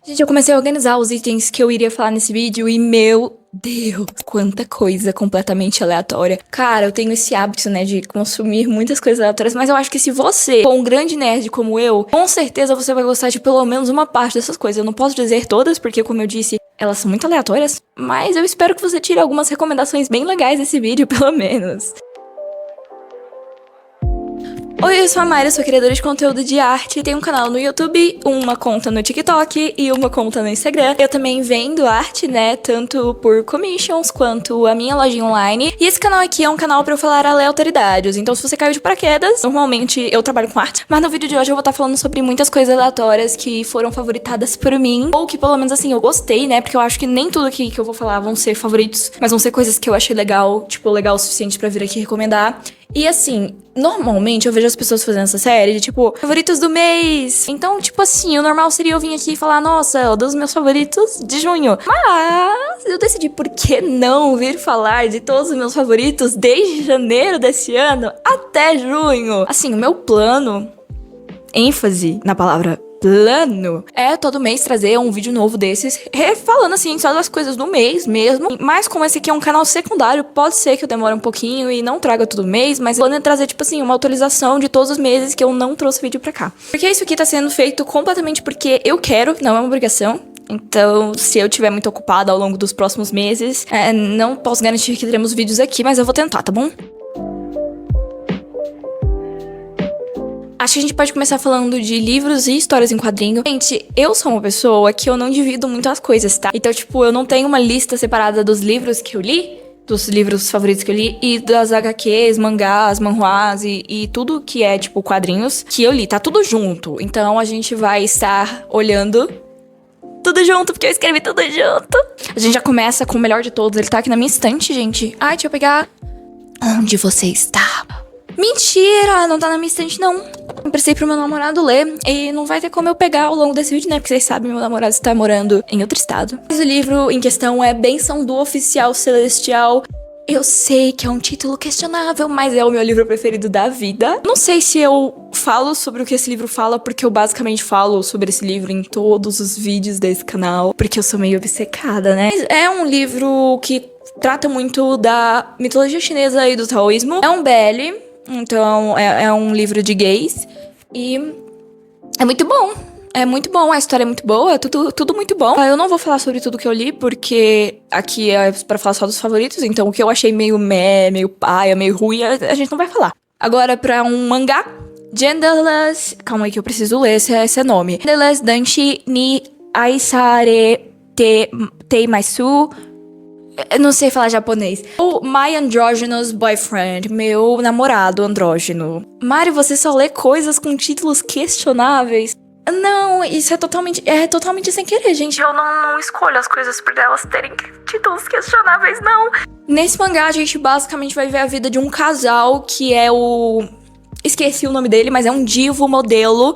Gente, eu comecei a organizar os itens que eu iria falar nesse vídeo e, meu Deus, quanta coisa completamente aleatória. Cara, eu tenho esse hábito, né, de consumir muitas coisas aleatórias, mas eu acho que se você for um grande nerd como eu, com certeza você vai gostar de pelo menos uma parte dessas coisas. Eu não posso dizer todas, porque, como eu disse, elas são muito aleatórias, mas eu espero que você tire algumas recomendações bem legais desse vídeo, pelo menos. Oi, eu sou a Mayra, sou criadora de conteúdo de arte, tenho um canal no YouTube, uma conta no TikTok e uma conta no Instagram. Eu também vendo arte, né, tanto por commissions quanto a minha lojinha online. E esse canal aqui é um canal pra eu falar aleatoriedades, então se você caiu de paraquedas, normalmente eu trabalho com arte, mas no vídeo de hoje eu vou estar falando sobre muitas coisas aleatórias que foram favoritadas por mim, ou que pelo menos assim eu gostei, né, porque eu acho que nem tudo aqui que eu vou falar vão ser favoritos, mas vão ser coisas que eu achei legal, tipo, legal o suficiente pra vir aqui recomendar. E assim, normalmente eu vejo as pessoas fazendo essa série de tipo, favoritos do mês. Então, tipo assim, o normal seria eu vir aqui e falar, nossa, dos meus favoritos de junho. Mas eu decidi por que não vir falar de todos os meus favoritos desde janeiro desse ano até junho. Assim, o meu plano, ênfase na palavra plano, é todo mês trazer um vídeo novo desses, falando assim, só das coisas do mês mesmo. Mas como esse aqui é um canal secundário, pode ser que eu demore um pouquinho e não traga todo mês, mas eu plano é trazer, tipo assim, uma atualização de todos os meses que eu não trouxe vídeo pra cá. Porque isso aqui tá sendo feito completamente porque eu quero, não é uma obrigação. Então, se eu estiver muito ocupada ao longo dos próximos meses, não posso garantir que teremos vídeos aqui, mas eu vou tentar, tá bom? Acho que a gente pode começar falando de livros e histórias em quadrinho. Gente, eu sou uma pessoa que eu não divido muito as coisas, tá? Então, tipo, eu não tenho uma lista separada dos livros que eu li, dos livros favoritos que eu li, e das HQs, mangás, manhwas e tudo que é, tipo, quadrinhos que eu li. Tá tudo junto. Então, a gente vai estar olhando tudo junto, porque eu escrevi tudo junto. A gente já começa com o melhor de todos. Ele tá aqui na minha estante, gente. Ai, deixa eu pegar. Onde você está? Mentira, não tá na minha estante, não. Eu prestei pro meu namorado ler e não vai ter como eu pegar ao longo desse vídeo, né? Porque vocês sabem, meu namorado está morando em outro estado. Mas o livro em questão é Bênção do Oficial Celestial. Eu sei que é um título questionável, mas é o meu livro preferido da vida. Não sei se eu falo sobre o que esse livro fala, porque eu basicamente falo sobre esse livro em todos os vídeos desse canal, porque eu sou meio obcecada, né? É um livro que trata muito da mitologia chinesa e do taoísmo. É um BL, então é um livro de gays e é muito bom. É muito bom, a história é muito boa, tudo muito bom. Eu não vou falar sobre tudo que eu li, porque aqui é pra falar só dos favoritos, então o que eu achei meio meio paia, meio ruim, a gente não vai falar. Agora, pra um mangá, Genderless... Calma aí que eu preciso ler esse nome. Genderless Danshi ni Aisare Teimaisu... Eu não sei falar japonês. O My Androgynous Boyfriend, meu namorado andrógeno. Mari, você só lê coisas com títulos questionáveis? Não, isso é totalmente sem querer, gente. Eu não escolho as coisas por elas terem títulos questionáveis, não. Nesse mangá, a gente basicamente vai ver a vida de um casal que é o... Esqueci o nome dele, mas é um divo modelo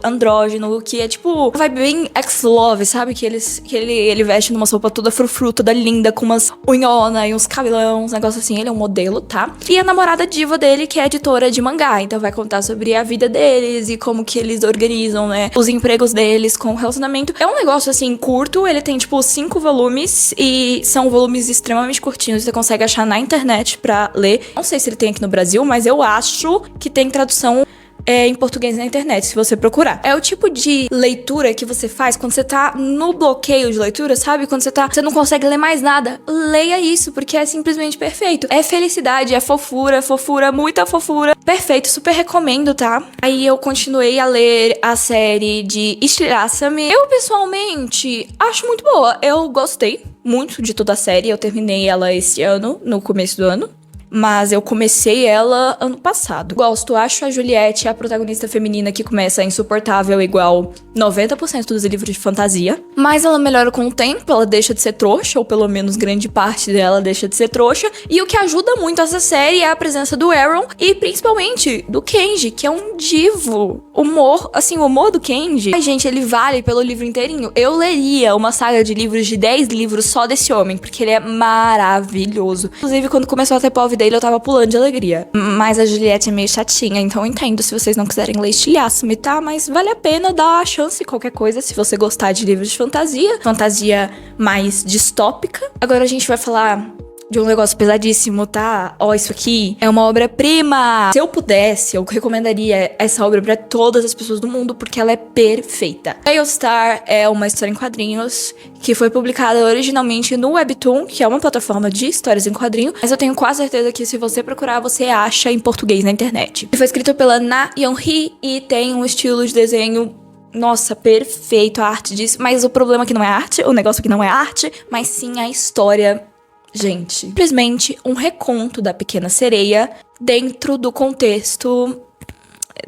andrógeno, que é tipo, vai bem ex-love, sabe? Que ele veste numa roupa toda frufru, toda linda, com umas unhona e uns cabelão, uns negócios assim. Ele é um modelo, tá? E a namorada diva dele, que é editora de mangá, então vai contar sobre a vida deles e como que eles organizam, né? Os empregos deles com o relacionamento. É um negócio, assim, curto, ele tem, tipo, 5 volumes e são volumes extremamente curtinhos, você consegue achar na internet pra ler. Não sei se ele tem aqui no Brasil, mas eu acho que tem tradução em português na internet, se você procurar. É o tipo de leitura que você faz quando você tá no bloqueio de leitura, sabe? Quando você não consegue ler mais nada. Leia isso, porque é simplesmente perfeito. É felicidade, é fofura, muita fofura. Perfeito, super recomendo, tá? Aí eu continuei a ler a série de Shirasame. Eu, pessoalmente, acho muito boa. Eu gostei muito de toda a série. Eu terminei ela esse ano, no começo do ano. Mas eu comecei ela ano passado. Gosto, acho a Juliette a protagonista feminina que começa insuportável igual 90% dos livros de fantasia. Mas ela melhora com o tempo, ela deixa de ser trouxa, ou pelo menos grande parte dela deixa de ser trouxa. E o que ajuda muito essa série é a presença do Aaron e principalmente do Kenji, que é um divo. O humor do Kenji. Ai, gente, ele vale pelo livro inteirinho. Eu leria uma saga de livros de 10 livros só desse homem, porque ele é maravilhoso. Inclusive, quando começou a ter POV dele eu tava pulando de alegria. Mas a Juliette é meio chatinha, então eu entendo se vocês não quiserem ler estilhaço-me, tá? Mas vale a pena dar a chance, qualquer coisa, se você gostar de livros de fantasia mais distópica. Agora a gente vai falar de um negócio pesadíssimo, tá? Ó, isso aqui é uma obra-prima. Se eu pudesse, eu recomendaria essa obra pra todas as pessoas do mundo, porque ela é perfeita. Veilstar é uma história em quadrinhos que foi publicada originalmente no Webtoon, que é uma plataforma de histórias em quadrinho, mas eu tenho quase certeza que se você procurar, você acha em português na internet. Foi escrito pela Na Yeon-hee e tem um estilo de desenho, nossa, perfeito, a arte disso. Mas o problema é que não é arte, o negócio aqui não é arte, mas sim a história. Gente, simplesmente um reconto da Pequena Sereia dentro do contexto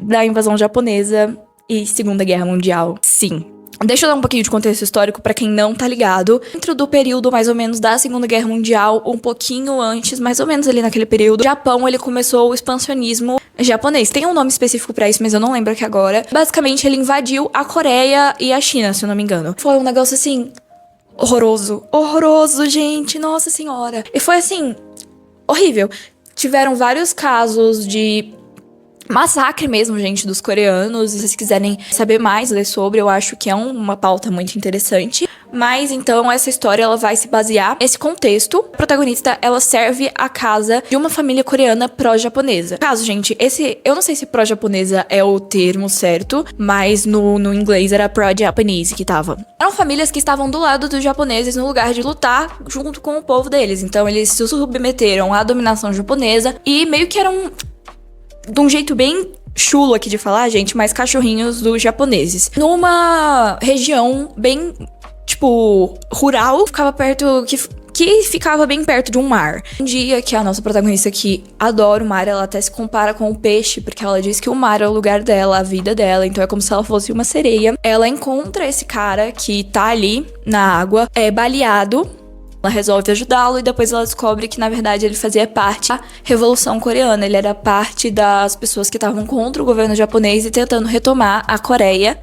da invasão japonesa e Segunda Guerra Mundial. Sim. Deixa eu dar um pouquinho de contexto histórico pra quem não tá ligado. Dentro do período mais ou menos da Segunda Guerra Mundial, um pouquinho antes, mais ou menos ali naquele período, o Japão, ele começou o expansionismo japonês. Tem um nome específico pra isso, mas eu não lembro aqui agora. Basicamente, ele invadiu a Coreia e a China, se eu não me engano. Foi um negócio assim horroroso, gente, nossa senhora. E foi assim, horrível. Tiveram vários casos de massacre mesmo, gente, dos coreanos. Se vocês quiserem saber mais, ler sobre, eu acho que é uma pauta muito interessante. Mas, então, essa história, ela vai se basear nesse contexto. A protagonista, ela serve a casa de uma família coreana pró-japonesa. Caso, gente, eu não sei se pró-japonesa é o termo certo, mas no inglês era pró-japanese que tava. Eram famílias que estavam do lado dos japoneses no lugar de lutar junto com o povo deles. Então, eles se submeteram à dominação japonesa e meio que eram, de um jeito bem chulo aqui de falar, gente, mas cachorrinhos dos japoneses. Numa região bem, tipo, rural, ficava perto, que ficava bem perto de um mar. Um dia que a nossa protagonista, que adora o mar, ela até se compara com o peixe, porque ela diz que o mar é o lugar dela, a vida dela, então é como se ela fosse uma sereia. Ela encontra esse cara que tá ali na água, baleado. Ela resolve ajudá-lo e depois ela descobre que, na verdade, ele fazia parte da Revolução Coreana. Ele era parte das pessoas que estavam contra o governo japonês e tentando retomar a Coreia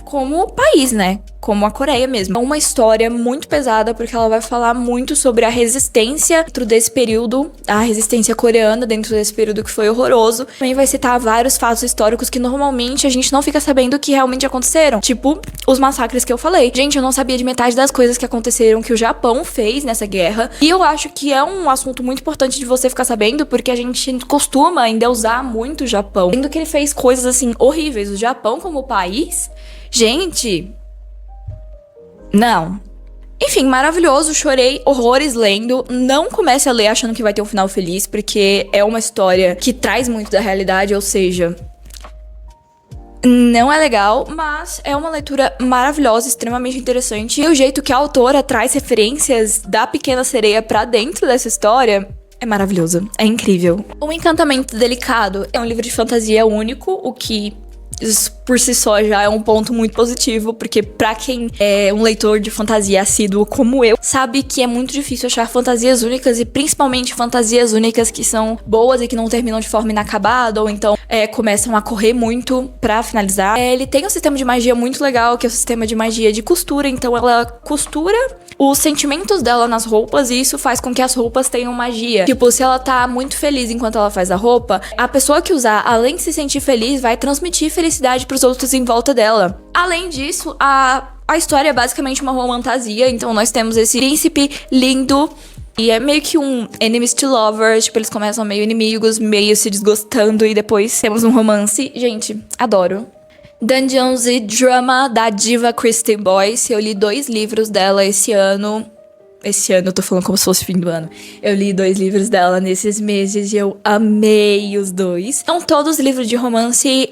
como país, né? Como a Coreia mesmo. É uma história muito pesada, porque ela vai falar muito sobre a resistência dentro desse período, a resistência coreana dentro desse período que foi horroroso. Também vai citar vários fatos históricos que normalmente a gente não fica sabendo que realmente aconteceram. Tipo, os massacres que eu falei. Gente, eu não sabia de metade das coisas que aconteceram que o Japão fez nessa guerra. E eu acho que é um assunto muito importante de você ficar sabendo, porque a gente costuma endeusar muito o Japão. Sendo que ele fez coisas, assim, horríveis. O Japão como país, gente, não. Enfim, maravilhoso, chorei horrores lendo. Não comece a ler achando que vai ter um final feliz, porque é uma história que traz muito da realidade, ou seja, não é legal, mas é uma leitura maravilhosa, extremamente interessante. E o jeito que a autora traz referências da Pequena Sereia pra dentro dessa história é maravilhoso, é incrível. O Encantamento Delicado é um livro de fantasia único, o que isso por si só já é um ponto muito positivo, porque pra quem é um leitor de fantasia assíduo como eu, sabe que é muito difícil achar fantasias únicas, e principalmente fantasias únicas que são boas e que não terminam de forma inacabada, ou então começam a correr muito pra finalizar. Ele tem um sistema de magia muito legal, que é o sistema de magia de costura, então ela costura os sentimentos dela nas roupas, e isso faz com que as roupas tenham magia. Tipo, se ela tá muito feliz enquanto ela faz a roupa, a pessoa que usar, além de se sentir feliz, vai transmitir felicidade pros outros em volta dela. Além disso, a história é basicamente uma romantasia, então nós temos esse príncipe lindo, e é meio que um enemies to lovers, tipo, eles começam meio inimigos, meio se desgostando, e depois temos um romance. Gente, adoro. Dungeons & Drama, da diva Kristen Boyce. Eu li 2 livros dela esse ano. Esse ano, eu tô falando como se fosse fim do ano. Eu li 2 livros dela nesses meses e eu amei os 2. São todos livros de romance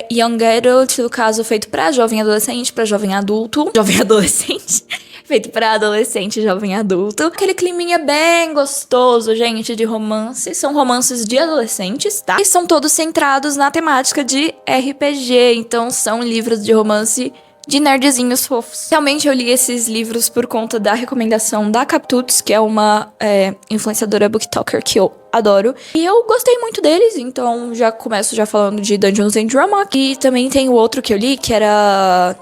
young adult, no caso, feito pra jovem adolescente, pra jovem adulto. Jovem adolescente. Feito pra adolescente e jovem adulto. Aquele climinha bem gostoso, gente, de romance. São romances de adolescentes, tá? E são todos centrados na temática de RPG. Então, são livros de romance de nerdzinhos fofos. Realmente eu li esses livros por conta da recomendação da Captuts, que é uma influenciadora booktalker que eu adoro. E eu gostei muito deles, então já começo falando de Dungeons & Drama. E também tem o outro que eu li, que era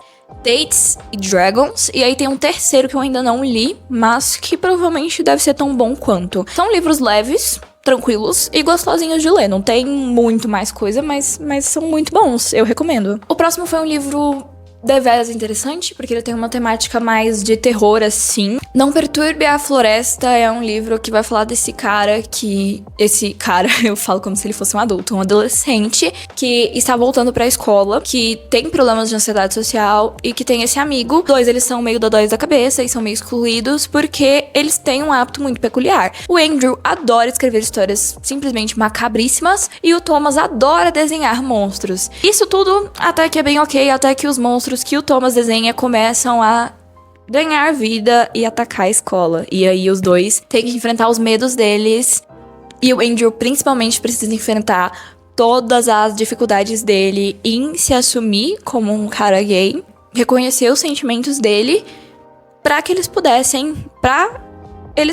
Dates e Dragons. E aí tem um terceiro que eu ainda não li, mas que provavelmente deve ser tão bom quanto. São livros leves, tranquilos e gostosinhos de ler. Não tem muito mais coisa, mas são muito bons. Eu recomendo. O próximo foi um livro deveras interessante, porque ele tem uma temática mais de terror, assim. Não Perturbe a Floresta é um livro que vai falar desse cara que... Esse cara, eu falo como se ele fosse um adulto, um adolescente que está voltando pra escola, que tem problemas de ansiedade social e que tem esse amigo. Dois, eles são meio dodóis da cabeça e são meio excluídos porque eles têm um hábito muito peculiar. O Andrew adora escrever histórias simplesmente macabríssimas e o Thomas adora desenhar monstros. Isso tudo até que é bem ok, até que os monstros que o Thomas desenha começam a ganhar vida e atacar a escola. E aí os dois têm que enfrentar os medos deles. E o Andrew principalmente precisa enfrentar todas as dificuldades dele em se assumir como um cara gay, reconhecer os sentimentos dele pra que eles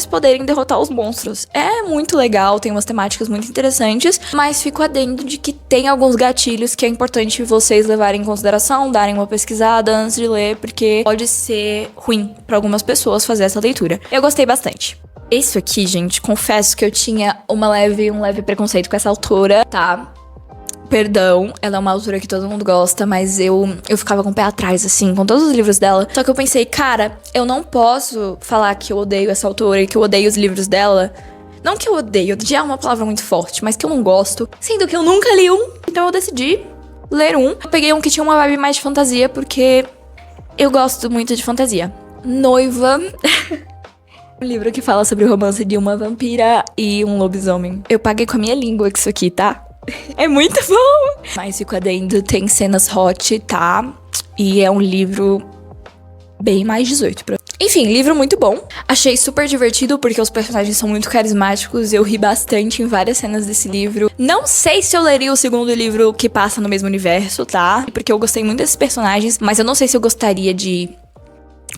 poderem derrotar os monstros. É muito legal, tem umas temáticas muito interessantes, mas fico adendo de que tem alguns gatilhos que é importante vocês levarem em consideração, darem uma pesquisada antes de ler, porque pode ser ruim pra algumas pessoas fazer essa leitura. Eu gostei bastante. Isso aqui, gente, confesso que eu tinha um leve preconceito com essa autora, tá? Perdão, ela é uma autora que todo mundo gosta, mas eu ficava com o pé atrás, assim, com todos os livros dela. Só que eu pensei, cara, eu não posso falar que eu odeio essa autora e que eu odeio os livros dela. Não que eu odeio, odiar é uma palavra muito forte, mas que eu não gosto. Sendo que eu nunca li um, então eu decidi ler um. Eu peguei um que tinha uma vibe mais de fantasia, porque eu gosto muito de fantasia. Noiva... Um livro que fala sobre o romance de uma vampira e um lobisomem. Eu paguei com a minha língua isso aqui, tá? É muito bom! Mas fico adendo, tem cenas hot, tá? E é um livro bem mais 18. Enfim, livro muito bom. Achei super divertido porque os personagens são muito carismáticos. Eu ri bastante em várias cenas desse livro. Não sei se eu leria o segundo livro que passa no mesmo universo, tá? Porque eu gostei muito desses personagens, mas eu não sei se eu gostaria de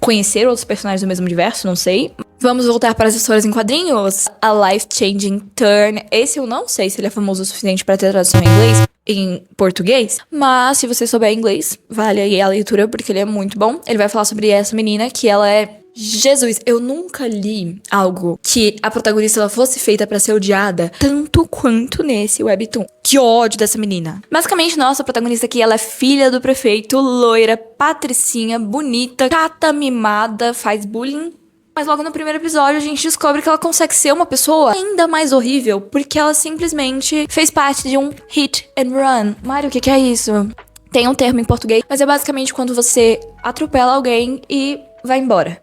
conhecer outros personagens do mesmo universo, não sei. Vamos voltar para as histórias em quadrinhos. A Life Changing Turn. Esse eu não sei se ele é famoso o suficiente para ter tradução em inglês, em português. Mas se você souber inglês, vale aí a leitura, porque ele é muito bom. Ele vai falar sobre essa menina que ela é... Jesus, eu nunca li algo que a protagonista ela fosse feita pra ser odiada tanto quanto nesse webtoon. Que ódio dessa menina. Basicamente, nossa protagonista aqui, ela é filha do prefeito, loira, patricinha, bonita, chata, mimada, faz bullying. Mas logo no primeiro episódio a gente descobre que ela consegue ser uma pessoa ainda mais horrível, porque ela simplesmente fez parte de um hit and run. Mário, o que é isso? Tem um termo em português, mas é basicamente quando você atropela alguém e vai embora.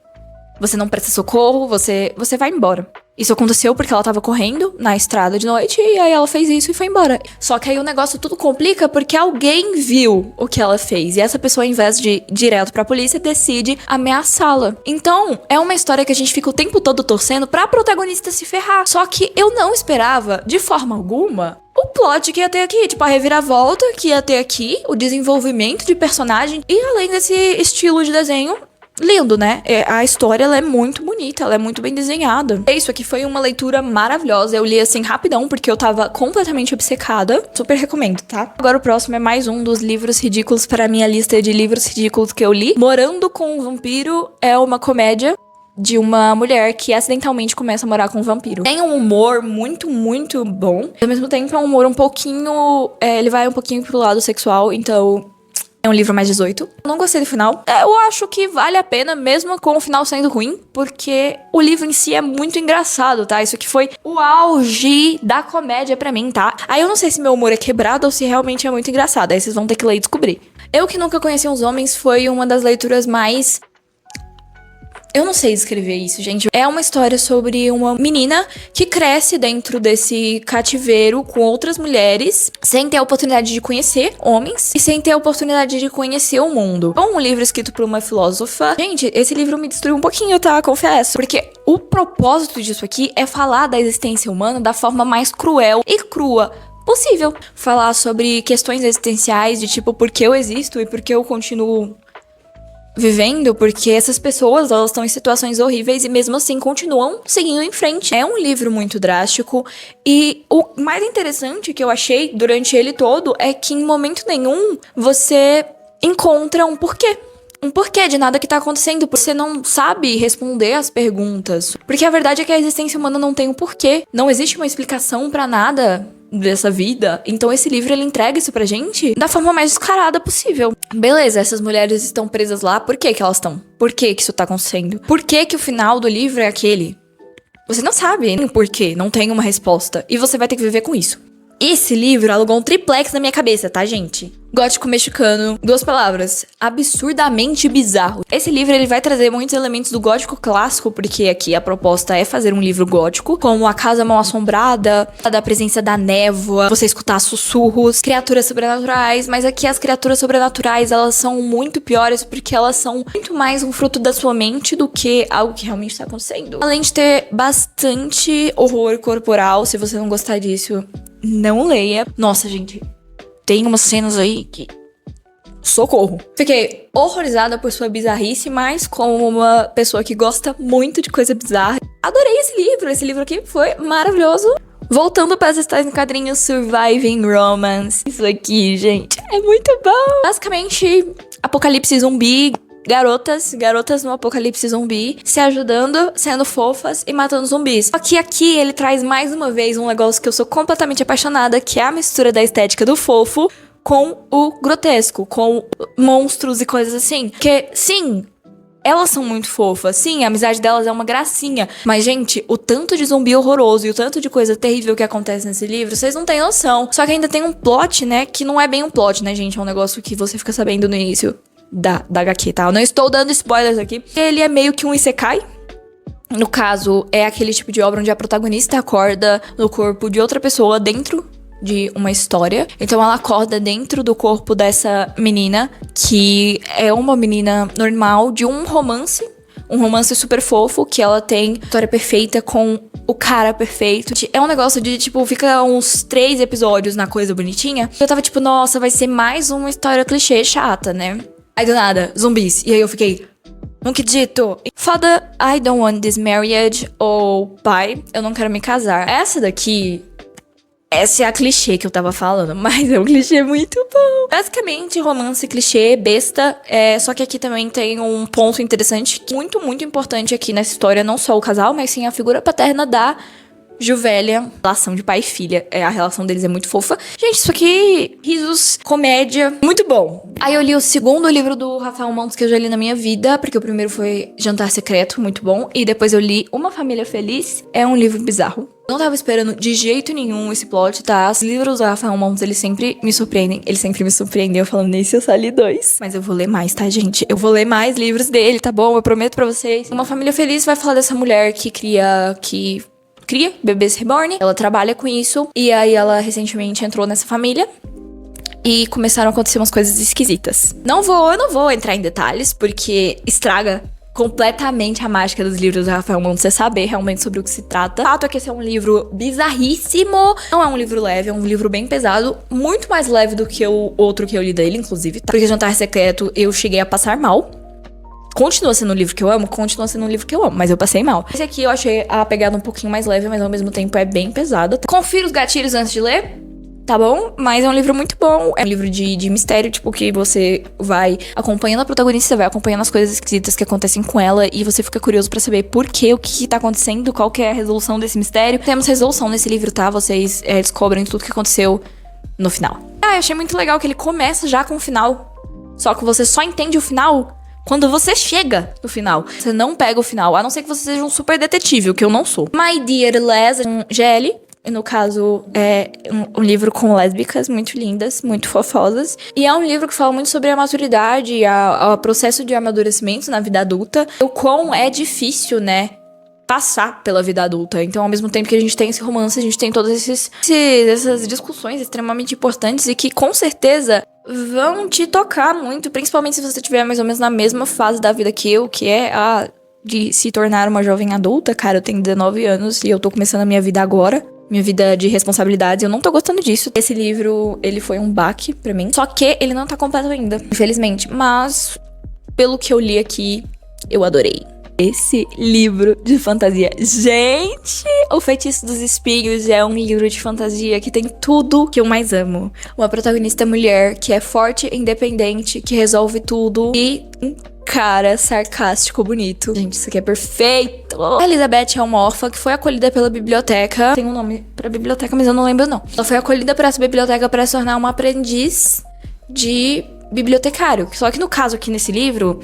Você não presta socorro, você vai embora. Isso aconteceu porque ela tava correndo na estrada de noite e aí ela fez isso e foi embora. Só que aí o negócio tudo complica porque alguém viu o que ela fez. E essa pessoa, ao invés de ir direto pra polícia, decide ameaçá-la. Então, é uma história que a gente fica o tempo todo torcendo pra protagonista se ferrar. Só que eu não esperava, de forma alguma, o plot que ia ter aqui. Tipo, a reviravolta que ia ter aqui, o desenvolvimento de personagem. E além desse estilo de desenho... lindo, né? A história, ela é muito bonita, ela é muito bem desenhada. Isso aqui foi uma leitura maravilhosa. Eu li assim rapidão, porque eu tava completamente obcecada. Super recomendo, tá? Agora o próximo é mais um dos livros ridículos para a minha lista de livros ridículos que eu li. Morando com um Vampiro é uma comédia de uma mulher que acidentalmente começa a morar com um vampiro. Tem um humor muito, muito bom. Ao mesmo tempo, é um humor um pouquinho... ele vai um pouquinho pro lado sexual, então... é um livro mais 18. Eu não gostei do final. Eu acho que vale a pena, mesmo com o final sendo ruim, porque o livro em si é muito engraçado, tá? Isso aqui foi o auge da comédia pra mim, tá? Aí eu não sei se meu humor é quebrado ou se realmente é muito engraçado. Aí vocês vão ter que ler e descobrir. Eu que nunca conheci os homens foi uma das leituras mais... eu não sei descrever isso, gente. É uma história sobre uma menina que cresce dentro desse cativeiro com outras mulheres, sem ter a oportunidade de conhecer homens e sem ter a oportunidade de conhecer o mundo. É um livro escrito por uma filósofa. Gente, esse livro me destruiu um pouquinho, tá? Confesso. Porque o propósito disso aqui é falar da existência humana da forma mais cruel e crua possível. Falar sobre questões existenciais de tipo, por que eu existo e por que eu continuo vivendo, porque essas pessoas, elas estão em situações horríveis e mesmo assim continuam seguindo em frente. É um livro muito drástico e o mais interessante que eu achei durante ele todo é que em momento nenhum você encontra um porquê. um porquê de nada que tá acontecendo. Você não sabe responder as perguntas. Porque a verdade é que a existência humana não tem um porquê. Não existe uma explicação pra nada dessa vida. Então esse livro, ele entrega isso pra gente da forma mais descarada possível. Beleza, essas mulheres estão presas lá. Por que que elas estão? Por que que isso tá acontecendo? Por que que o final do livro é aquele? Você não sabe o porquê, não tem uma resposta. E você vai ter que viver com isso. Esse livro alugou um triplex na minha cabeça, tá, gente? Gótico mexicano, 2 palavras, absurdamente bizarro. Esse livro, ele vai trazer muitos elementos do gótico clássico, porque aqui a proposta é fazer um livro gótico, como a casa mal-assombrada, da presença da névoa, você escutar sussurros, criaturas sobrenaturais, mas aqui as criaturas sobrenaturais, elas são muito piores, porque elas são muito mais um fruto da sua mente do que algo que realmente está acontecendo. Além de ter bastante horror corporal, se você não gostar disso, não leia. Nossa, gente, tem umas cenas aí que... socorro. Fiquei horrorizada por sua bizarrice, mas como uma pessoa que gosta muito de coisa bizarra, adorei esse livro. Esse livro aqui foi maravilhoso. Voltando para as histórias em quadrinhos Surviving Romance. Isso aqui, gente, é muito bom. Basicamente, apocalipse zumbi... Garotas no apocalipse zumbi, se ajudando, sendo fofas e matando zumbis. Só que aqui ele traz mais uma vez um negócio que eu sou completamente apaixonada, que é a mistura da estética do fofo com o grotesco, com monstros e coisas assim. Porque, sim, elas são muito fofas, sim, a amizade delas é uma gracinha. Mas, gente, o tanto de zumbi horroroso e o tanto de coisa terrível que acontece nesse livro, vocês não têm noção. Só que ainda tem um plot, né, que não é bem um plot, né, gente? É um negócio que você fica sabendo no início da HQ, tá? Eu não estou dando spoilers aqui. Ele é meio que um isekai. No caso, é aquele tipo de obra onde a protagonista acorda no corpo de outra pessoa dentro de uma história. Então ela acorda dentro do corpo dessa menina, que é uma menina normal de um romance super fofo, que ela tem história perfeita com o cara perfeito. É um negócio de, tipo, fica uns 3 episódios na coisa bonitinha. Eu tava tipo, nossa, vai ser mais uma história clichê chata, né? Aí do nada, zumbis. E aí eu fiquei, não acredito. Father, I don't want this marriage. Ou pai, eu não quero me casar. Essa é a clichê que eu tava falando, mas é um clichê muito bom. Basicamente, romance clichê, besta. Só que aqui também tem um ponto interessante, muito, muito importante aqui nessa história. Não só o casal, mas sim a figura paterna da Juvélia, relação de pai e filha. A relação deles é muito fofa. Gente, isso aqui, risos, comédia, muito bom. Aí eu li o segundo livro do Rafael Montes que eu já li na minha vida, porque o primeiro foi Jantar Secreto, muito bom. E depois eu li Uma Família Feliz, é um livro bizarro. Não tava esperando de jeito nenhum esse plot, tá? Os livros do Rafael Montes, eles sempre me surpreendem. Ele sempre me surpreendeu falando nisso, eu só li 2. Mas eu vou ler mais, tá, gente? Eu vou ler mais livros dele, tá bom? Eu prometo pra vocês. Uma Família Feliz vai falar dessa mulher que cria bebês reborn. Ela trabalha com isso. E aí ela recentemente entrou nessa família. E começaram a acontecer umas coisas esquisitas. Eu não vou entrar em detalhes, porque estraga completamente a mágica dos livros do Rafael Montes, você saber realmente sobre o que se trata. O fato é que esse é um livro bizarríssimo. Não é um livro leve, é um livro bem pesado. Muito mais leve do que o outro que eu li dele, inclusive. Porque Jantar Secreto eu cheguei a passar mal. Continua sendo um livro que eu amo, mas eu passei mal. Esse aqui eu achei a pegada um pouquinho mais leve, mas ao mesmo tempo é bem pesada. Confira os gatilhos antes de ler, tá bom? Mas é um livro muito bom. É um livro de mistério, tipo, que você vai acompanhando a protagonista, vai acompanhando as coisas esquisitas que acontecem com ela e você fica curioso pra saber por quê, o que tá acontecendo, qual que é a resolução desse mistério. Temos resolução nesse livro, tá? Vocês descobrem tudo que aconteceu no final. Eu achei muito legal que ele começa já com o final. Só que você só entende o final quando você chega no final. Você não pega o final, a não ser que você seja um super detetive, o que eu não sou. My Dear Les, GL. No caso, é um livro com lésbicas muito lindas, muito fofosas. E é um livro que fala muito sobre a maturidade, o processo de amadurecimento na vida adulta. O quão é difícil, né, passar pela vida adulta. Então, ao mesmo tempo que a gente tem esse romance, a gente tem todas essas discussões extremamente importantes e que, com certeza, vão te tocar muito, principalmente se você estiver mais ou menos na mesma fase da vida que eu, que é a de se tornar uma jovem adulta. Cara, eu tenho 19 anos e eu tô começando a minha vida agora. Minha vida de responsabilidades, eu não tô gostando disso. Esse livro, ele foi um baque pra mim. Só que ele não tá completo ainda, infelizmente. Mas, pelo que eu li aqui, eu adorei esse livro de fantasia. Gente, O Feitiço dos Espinhos é um livro de fantasia que tem tudo que eu mais amo. Uma protagonista mulher que é forte, independente, que resolve tudo e cara sarcástico bonito. Gente, isso aqui é perfeito. A Elizabeth é uma órfã que foi acolhida pela biblioteca. Tem um nome pra biblioteca, mas eu não lembro não. Ela foi acolhida por essa biblioteca para se tornar uma aprendiz de bibliotecário. Só que no caso aqui nesse livro,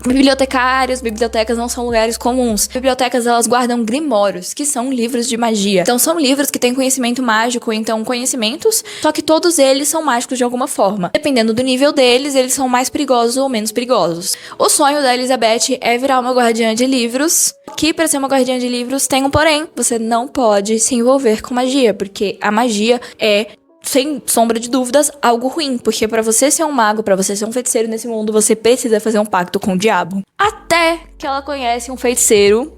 bibliotecas não são lugares comuns. Bibliotecas, elas guardam grimórios, que são livros de magia. Então são livros que têm conhecimento mágico, então conhecimentos, só que todos eles são mágicos de alguma forma. Dependendo do nível deles, eles são mais perigosos ou menos perigosos. O sonho da Elizabeth é virar uma guardiã de livros, que para ser uma guardiã de livros tem um porém. Você não pode se envolver com magia, porque a magia é, sem sombra de dúvidas, algo ruim. Porque pra você ser um mago, pra você ser um feiticeiro nesse mundo, você precisa fazer um pacto com o diabo. Até que ela conhece um feiticeiro,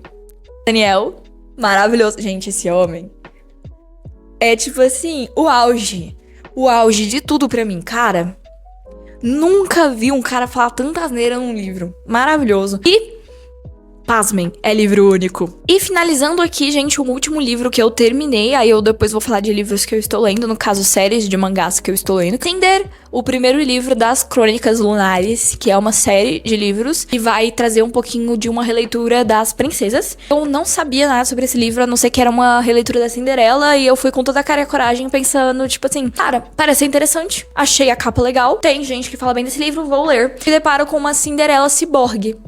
Daniel, maravilhoso. Gente, esse homem é tipo assim, o auge de tudo pra mim, cara. Nunca vi um cara falar tanta asneira num livro. Maravilhoso. E pasmem, é livro único. E finalizando aqui, gente, o último livro que eu terminei, aí eu depois vou falar de livros que eu estou lendo, no caso, séries de mangás que eu estou lendo. Cinder, o primeiro livro das Crônicas Lunares, que é uma série de livros, e vai trazer um pouquinho de uma releitura das princesas. Eu não sabia nada sobre esse livro, a não ser que era uma releitura da Cinderela, e eu fui com toda a cara e a coragem pensando, tipo assim, cara, parece interessante, achei a capa legal, tem gente que fala bem desse livro, vou ler. Me deparo com uma Cinderela ciborgue.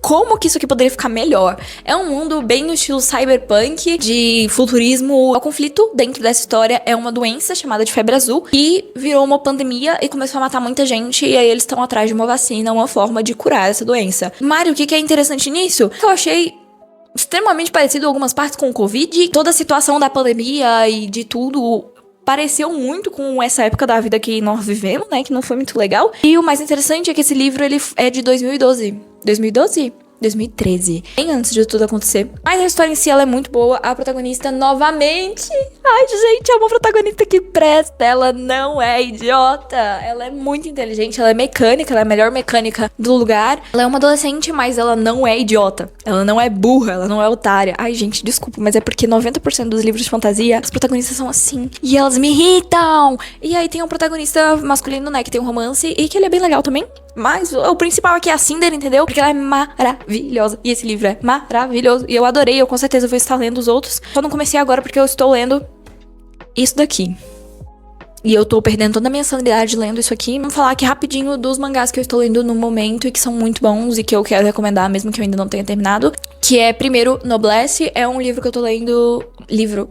Como que isso aqui poderia ficar melhor? É um mundo bem no estilo cyberpunk, de futurismo. O conflito dentro dessa história é uma doença chamada de febre azul, e virou uma pandemia e começou a matar muita gente, e aí eles estão atrás de uma vacina, uma forma de curar essa doença. Mário, o que é interessante nisso? Eu achei extremamente parecido em algumas partes com o Covid. Toda a situação da pandemia e de tudo pareceu muito com essa época da vida que nós vivemos, né? Que não foi muito legal. E o mais interessante é que esse livro, ele é de 2012. 2013. Bem antes de tudo acontecer. Mas a história em si, ela é muito boa. A protagonista, novamente... Ai, gente, é uma protagonista que presta. Ela não é idiota. Ela é muito inteligente. Ela é mecânica. Ela é a melhor mecânica do lugar. Ela é uma adolescente, mas ela não é idiota. Ela não é burra. Ela não é otária. Ai, gente, desculpa, mas é porque 90% dos livros de fantasia, as protagonistas são assim. E elas me irritam. E aí tem um protagonista masculino, né, que tem um romance e que ele é bem legal também. Mas o principal aqui é a Cinder, entendeu? Porque ela é maravilhosa. E esse livro é maravilhoso. E eu adorei, eu com certeza vou estar lendo os outros. Só não comecei agora porque eu estou lendo isso daqui. E eu tô perdendo toda a minha sanidade lendo isso aqui. Vamos falar aqui rapidinho dos mangás que eu estou lendo no momento e que são muito bons e que eu quero recomendar, mesmo que eu ainda não tenha terminado. Que é, primeiro, Noblesse. É um livro que eu tô lendo...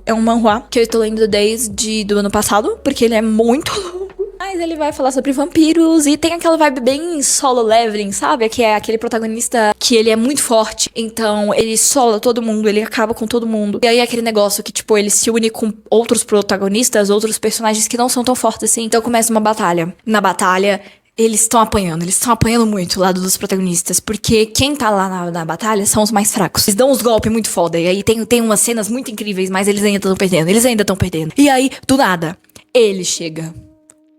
É um manhwa que eu estou lendo desde do ano passado, porque ele é muito longo. Mas ele vai falar sobre vampiros e tem aquela vibe bem solo leveling, sabe? Que é aquele protagonista que ele é muito forte, então ele sola todo mundo, ele acaba com todo mundo. E aí aquele negócio que, tipo, ele se une com outros protagonistas, outros personagens que não são tão fortes assim. Então começa uma batalha. Na batalha, eles estão apanhando muito o lado dos protagonistas, porque quem tá lá na batalha são os mais fracos. Eles dão uns golpes muito foda, e aí tem umas cenas muito incríveis, mas eles ainda estão perdendo. E aí, do nada, ele chega...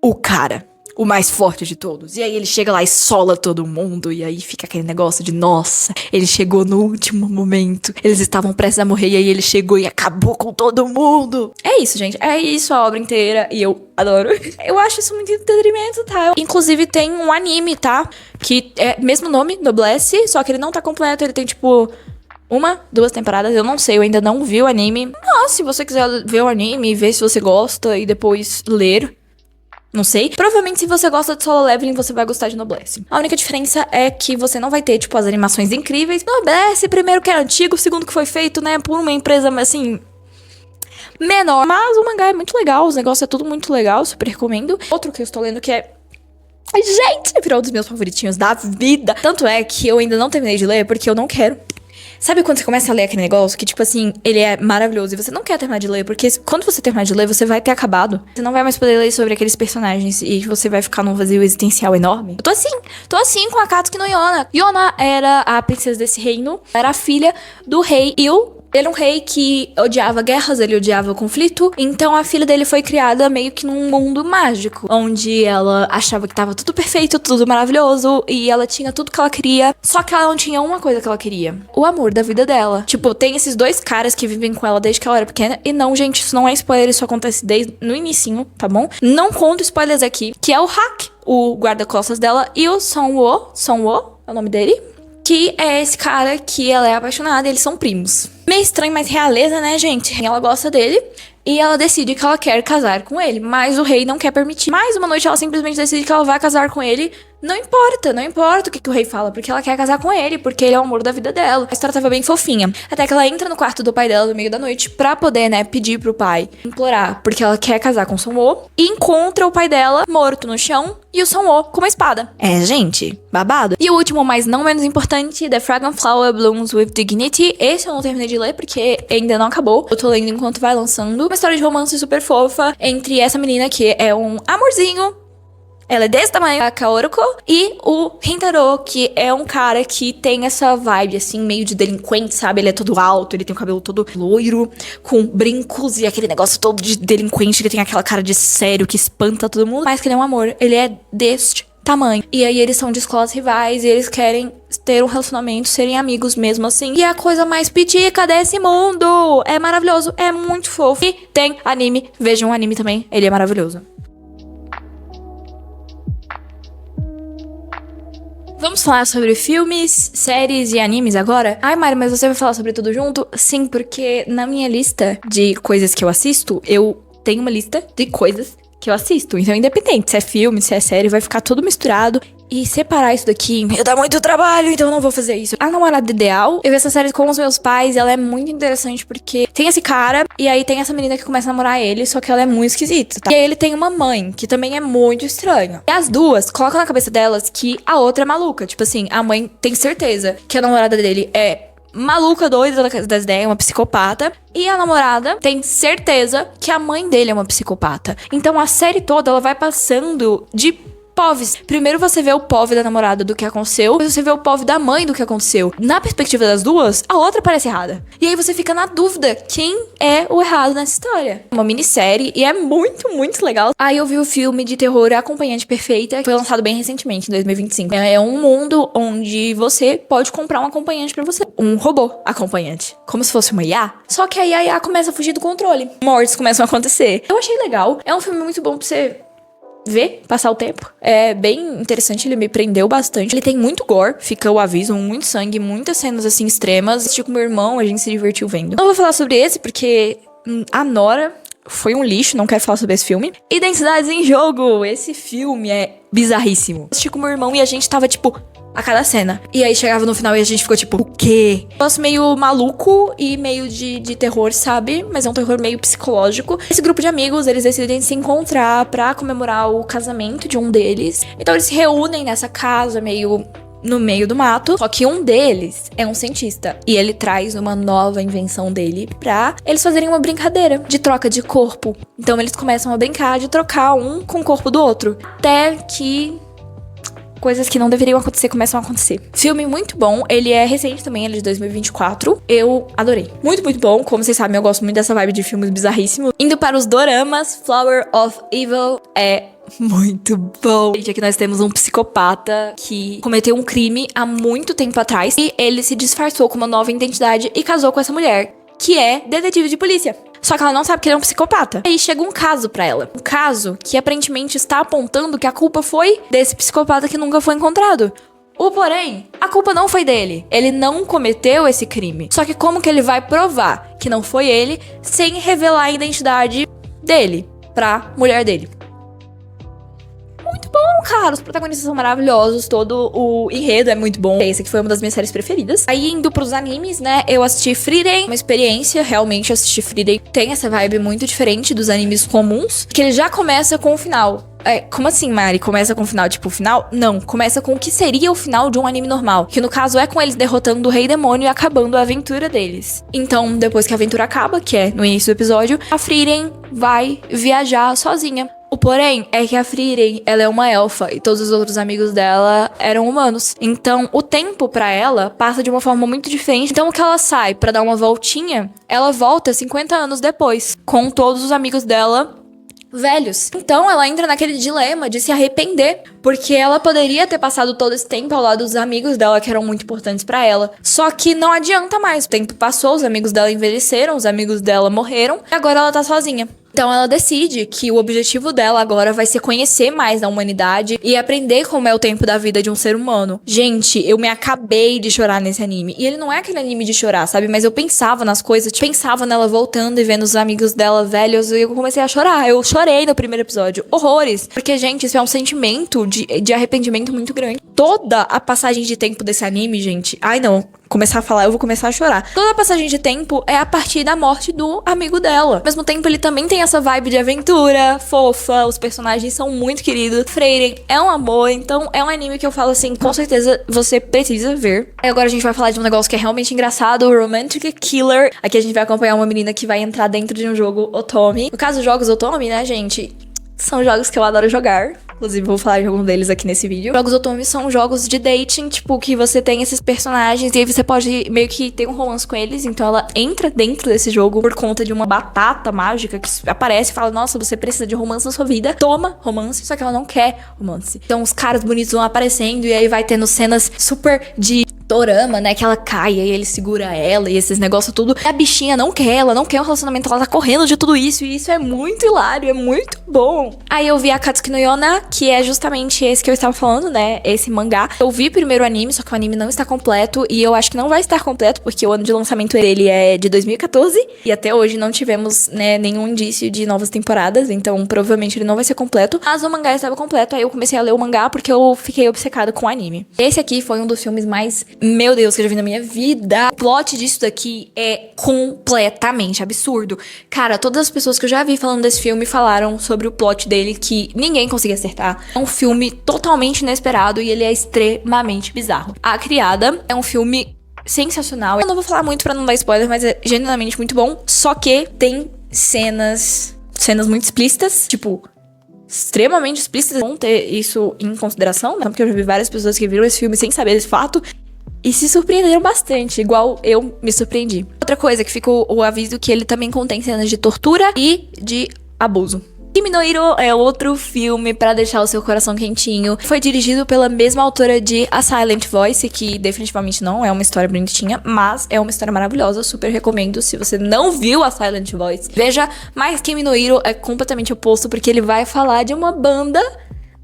O cara, o mais forte de todos. E aí ele chega lá e sola todo mundo. E aí fica aquele negócio de, nossa, ele chegou no último momento. Eles estavam prestes a morrer e aí ele chegou e acabou com todo mundo. É isso, gente. É isso a obra inteira. E eu adoro. Eu acho isso muito entretenimento, tá? Inclusive tem um anime, tá? Que é mesmo nome, Noblesse. Só que ele não tá completo. Ele tem, tipo... 2 temporadas, eu não sei, eu ainda não vi o anime. Mas se você quiser ver o anime, ver se você gosta e depois ler... Não sei. Provavelmente, se você gosta de solo leveling, você vai gostar de Noblesse. A única diferença é que você não vai ter, tipo, as animações incríveis. Noblesse, primeiro que é antigo, segundo que foi feito, né, por uma empresa, assim, menor. Mas o mangá é muito legal, os negócios é tudo muito legal, super recomendo. Outro que eu estou lendo que é... Gente, virou um dos meus favoritinhos da vida. Tanto é que eu ainda não terminei de ler, porque eu não quero. Sabe quando você começa a ler aquele negócio que, tipo assim, ele é maravilhoso e você não quer terminar de ler, porque quando você terminar de ler, você vai ter acabado. Você não vai mais poder ler sobre aqueles personagens e você vai ficar num vazio existencial enorme. Eu tô assim com a Katsuki no Yona. Yona era a princesa desse reino, era a filha do rei Il. Ele é um rei que odiava guerras, ele odiava conflito. Então a filha dele foi criada meio que num mundo mágico, onde ela achava que tava tudo perfeito, tudo maravilhoso, e ela tinha tudo que ela queria. Só que ela não tinha uma coisa que ela queria: o amor da vida dela. Tipo, tem esses 2 caras que vivem com ela desde que ela era pequena. E não, gente, isso não é spoiler, isso acontece desde no inicinho, tá bom? Não conto spoilers aqui, que é o Hack. o guarda-costas dela, e o Song-woo é o nome dele, que é esse cara que ela é apaixonada, e eles são primos. Meio estranho, mas realeza, né, gente? Ela gosta dele e ela decide que ela quer casar com ele, mas o rei não quer permitir. Mais uma noite ela simplesmente decide que ela vai casar com ele. Não importa o que o rei fala, porque ela quer casar com ele, porque ele é o amor da vida dela. A história tava bem fofinha. Até que ela entra no quarto do pai dela no meio da noite pra poder, né, pedir pro pai, implorar, porque ela quer casar com o Song-woo. E encontra o pai dela morto no chão e o Song-woo com uma espada. É, gente, babado. E o último, mas não menos importante, The Fragrant Flower Blooms with Dignity. Esse eu não terminei de ler porque ainda não acabou. Eu tô lendo enquanto vai lançando. Uma história de romance super fofa entre essa menina que é um amorzinho. Ela é desse tamanho, a Kaoruko, e o Rintaro, que é um cara que tem essa vibe, assim, meio de delinquente, sabe? Ele é todo alto, ele tem o cabelo todo loiro, com brincos e aquele negócio todo de delinquente, ele tem aquela cara de sério que espanta todo mundo, mas que ele é um amor, ele é deste tamanho. E aí eles são de escolas rivais e eles querem ter um relacionamento, serem amigos mesmo assim. E é a coisa mais pitica desse mundo! É maravilhoso, é muito fofo. E tem anime, vejam o anime também, ele é maravilhoso. Vamos falar sobre filmes, séries e animes agora? Ai, Mari, mas você vai falar sobre tudo junto? Sim, porque na minha lista de coisas que eu assisto, eu tenho uma lista de coisas que eu assisto. Então, independente se é filme, se é série, vai ficar tudo misturado. E separar isso daqui me dá muito trabalho, então eu não vou fazer isso. A Namorada Ideal, eu vi essa série com os meus pais, ela é muito interessante porque tem esse cara, e aí tem essa menina que começa a namorar ele, só que ela é muito esquisita, tá? E aí ele tem uma mãe, que também é muito estranha. E as duas colocam na cabeça delas que a outra é maluca. Tipo assim, a mãe tem certeza que a namorada dele é maluca, doida das ideias, uma psicopata. E a namorada tem certeza que a mãe dele é uma psicopata. Então a série toda, ela vai passando de povs. Primeiro você vê o POV da namorada do que aconteceu, depois você vê o POV da mãe do que aconteceu. Na perspectiva das duas, a outra parece errada. E aí você fica na dúvida quem é o errado nessa história. É uma minissérie e é muito, muito legal. Aí eu vi o filme de terror A Acompanhante Perfeita, que foi lançado bem recentemente, em 2025. É um mundo onde você pode comprar um acompanhante pra você. Um robô acompanhante. Como se fosse uma IA. Só que aí a IA começa a fugir do controle. Mortes começam a acontecer. Eu achei legal. É um filme muito bom pra você ver, passar o tempo. É bem interessante, ele me prendeu bastante. Ele tem muito gore, fica o aviso, muito sangue, muitas cenas assim extremas. Assisti com meu irmão, a gente se divertiu vendo. Não vou falar sobre esse porque a Nora foi um lixo, não quero falar sobre esse filme. Identidades em Jogo, esse filme é bizarríssimo. Assisti com meu irmão e a gente tava tipo a cada cena. E aí chegava no final e a gente ficou tipo, o quê? Negócio meio maluco e meio de terror, sabe? Mas é um terror meio psicológico. Esse grupo de amigos, eles decidem se encontrar pra comemorar o casamento de um deles. Então eles se reúnem nessa casa meio no meio do mato. Só que um deles é um cientista. E ele traz uma nova invenção dele pra eles fazerem uma brincadeira de troca de corpo. Então eles começam a brincar de trocar um com o corpo do outro. Até que coisas que não deveriam acontecer começam a acontecer. Filme muito bom, ele é recente também, ele é de 2024. Eu adorei. Muito, muito bom. Como vocês sabem, eu gosto muito dessa vibe de filmes bizarríssimos. Indo para os doramas, Flower of Evil é muito bom. Gente, aqui nós temos um psicopata que cometeu um crime há muito tempo atrás e ele se disfarçou com uma nova identidade e casou com essa mulher, que é detetive de polícia. Só que ela não sabe que ele é um psicopata. Aí chega um caso pra ela. Um caso que aparentemente está apontando que a culpa foi desse psicopata que nunca foi encontrado. Porém, a culpa não foi dele. Ele não cometeu esse crime. Só que como que ele vai provar que não foi ele sem revelar a identidade dele pra mulher dele? Muito bom, cara. Os protagonistas são maravilhosos. Todo o enredo é muito bom. Esse aqui foi uma das minhas séries preferidas. Aí, indo pros animes, né? Eu assisti Frieren. Uma experiência, realmente, assistir Frieren. Tem essa vibe muito diferente dos animes comuns. Que ele já começa com o final. Como assim, Mari? Começa com o final, tipo, o final? Não, começa com o que seria o final de um anime normal. Que no caso é com eles derrotando o Rei Demônio e acabando a aventura deles. Então, depois que a aventura acaba, que é no início do episódio, a Frieren vai viajar sozinha. O porém é que a Frieren, ela é uma elfa e todos os outros amigos dela eram humanos. Então, o tempo pra ela passa de uma forma muito diferente. Então, o que ela sai pra dar uma voltinha, ela volta 50 anos depois, com todos os amigos dela velhos. Então ela entra naquele dilema de se arrepender, porque ela poderia ter passado todo esse tempo ao lado dos amigos dela que eram muito importantes pra ela. Só que não adianta mais. O tempo passou, os amigos dela envelheceram, os amigos dela morreram, e agora ela tá sozinha. Então ela decide que o objetivo dela agora vai ser conhecer mais da humanidade e aprender como é o tempo da vida de um ser humano. Gente, eu me acabei de chorar nesse anime. E ele não é aquele anime de chorar, sabe? Mas eu pensava nas coisas, pensava nela voltando e vendo os amigos dela velhos e eu comecei a chorar. Eu chorei no primeiro episódio. Horrores. Porque, gente, isso é um sentimento de arrependimento muito grande. Toda a passagem de tempo desse anime, gente... Ai, não. Começar a falar, eu vou começar a chorar. Toda a passagem de tempo é a partir da morte do amigo dela. Ao mesmo tempo, ele também tem essa vibe de aventura, fofa, os personagens são muito queridos. Freyren é um amor, então é um anime que eu falo assim, com certeza você precisa ver. E agora a gente vai falar de um negócio que é realmente engraçado, o Romantic Killer. Aqui a gente vai acompanhar uma menina que vai entrar dentro de um jogo Otome. No caso, jogos Otome, né, gente? São jogos que eu adoro jogar. Inclusive, vou falar de algum deles aqui nesse vídeo. Jogos Otome são jogos de dating, tipo, que você tem esses personagens e aí você pode meio que ter um romance com eles. Então ela entra dentro desse jogo por conta de uma batata mágica que aparece e fala, nossa, você precisa de romance na sua vida. Toma romance, só que ela não quer romance. Então os caras bonitos vão aparecendo e aí vai tendo cenas super de dorama, né, que ela cai e aí ele segura ela e esses negócios tudo. E a bichinha não quer, ela não quer um relacionamento, ela tá correndo de tudo isso e isso é muito hilário, é muito bom. Aí eu vi a Katsuki no Yona, que é justamente esse que eu estava falando, né, esse mangá. Eu vi primeiro o anime, só que o anime não está completo e eu acho que não vai estar completo porque o ano de lançamento dele é de 2014 e até hoje não tivemos, né, nenhum indício de novas temporadas, então provavelmente ele não vai ser completo. Mas o mangá estava completo, aí eu comecei a ler o mangá porque eu fiquei obcecada com o anime. Esse aqui foi um dos filmes mais, meu Deus, que eu já vi na minha vida. O plot disso daqui é completamente absurdo. Cara, todas as pessoas que eu já vi falando desse filme falaram sobre o plot dele que ninguém conseguia acertar. É um filme totalmente inesperado e ele é extremamente bizarro. A Criada é um filme sensacional. Eu não vou falar muito pra não dar spoiler, mas é genuinamente muito bom. Só que tem cenas muito explícitas, tipo, extremamente explícitas. Vão ter isso em consideração, né? Porque eu já vi várias pessoas que viram esse filme sem saber desse fato e se surpreenderam bastante, igual eu me surpreendi. Outra coisa que ficou o aviso que ele também contém cenas de tortura e de abuso. Kimi no Hiro é outro filme pra deixar o seu coração quentinho. Foi dirigido pela mesma autora de A Silent Voice, que definitivamente não é uma história bonitinha, mas é uma história maravilhosa, super recomendo. Se você não viu A Silent Voice, veja. Mas Kimi no Hiro é completamente oposto, porque ele vai falar de uma banda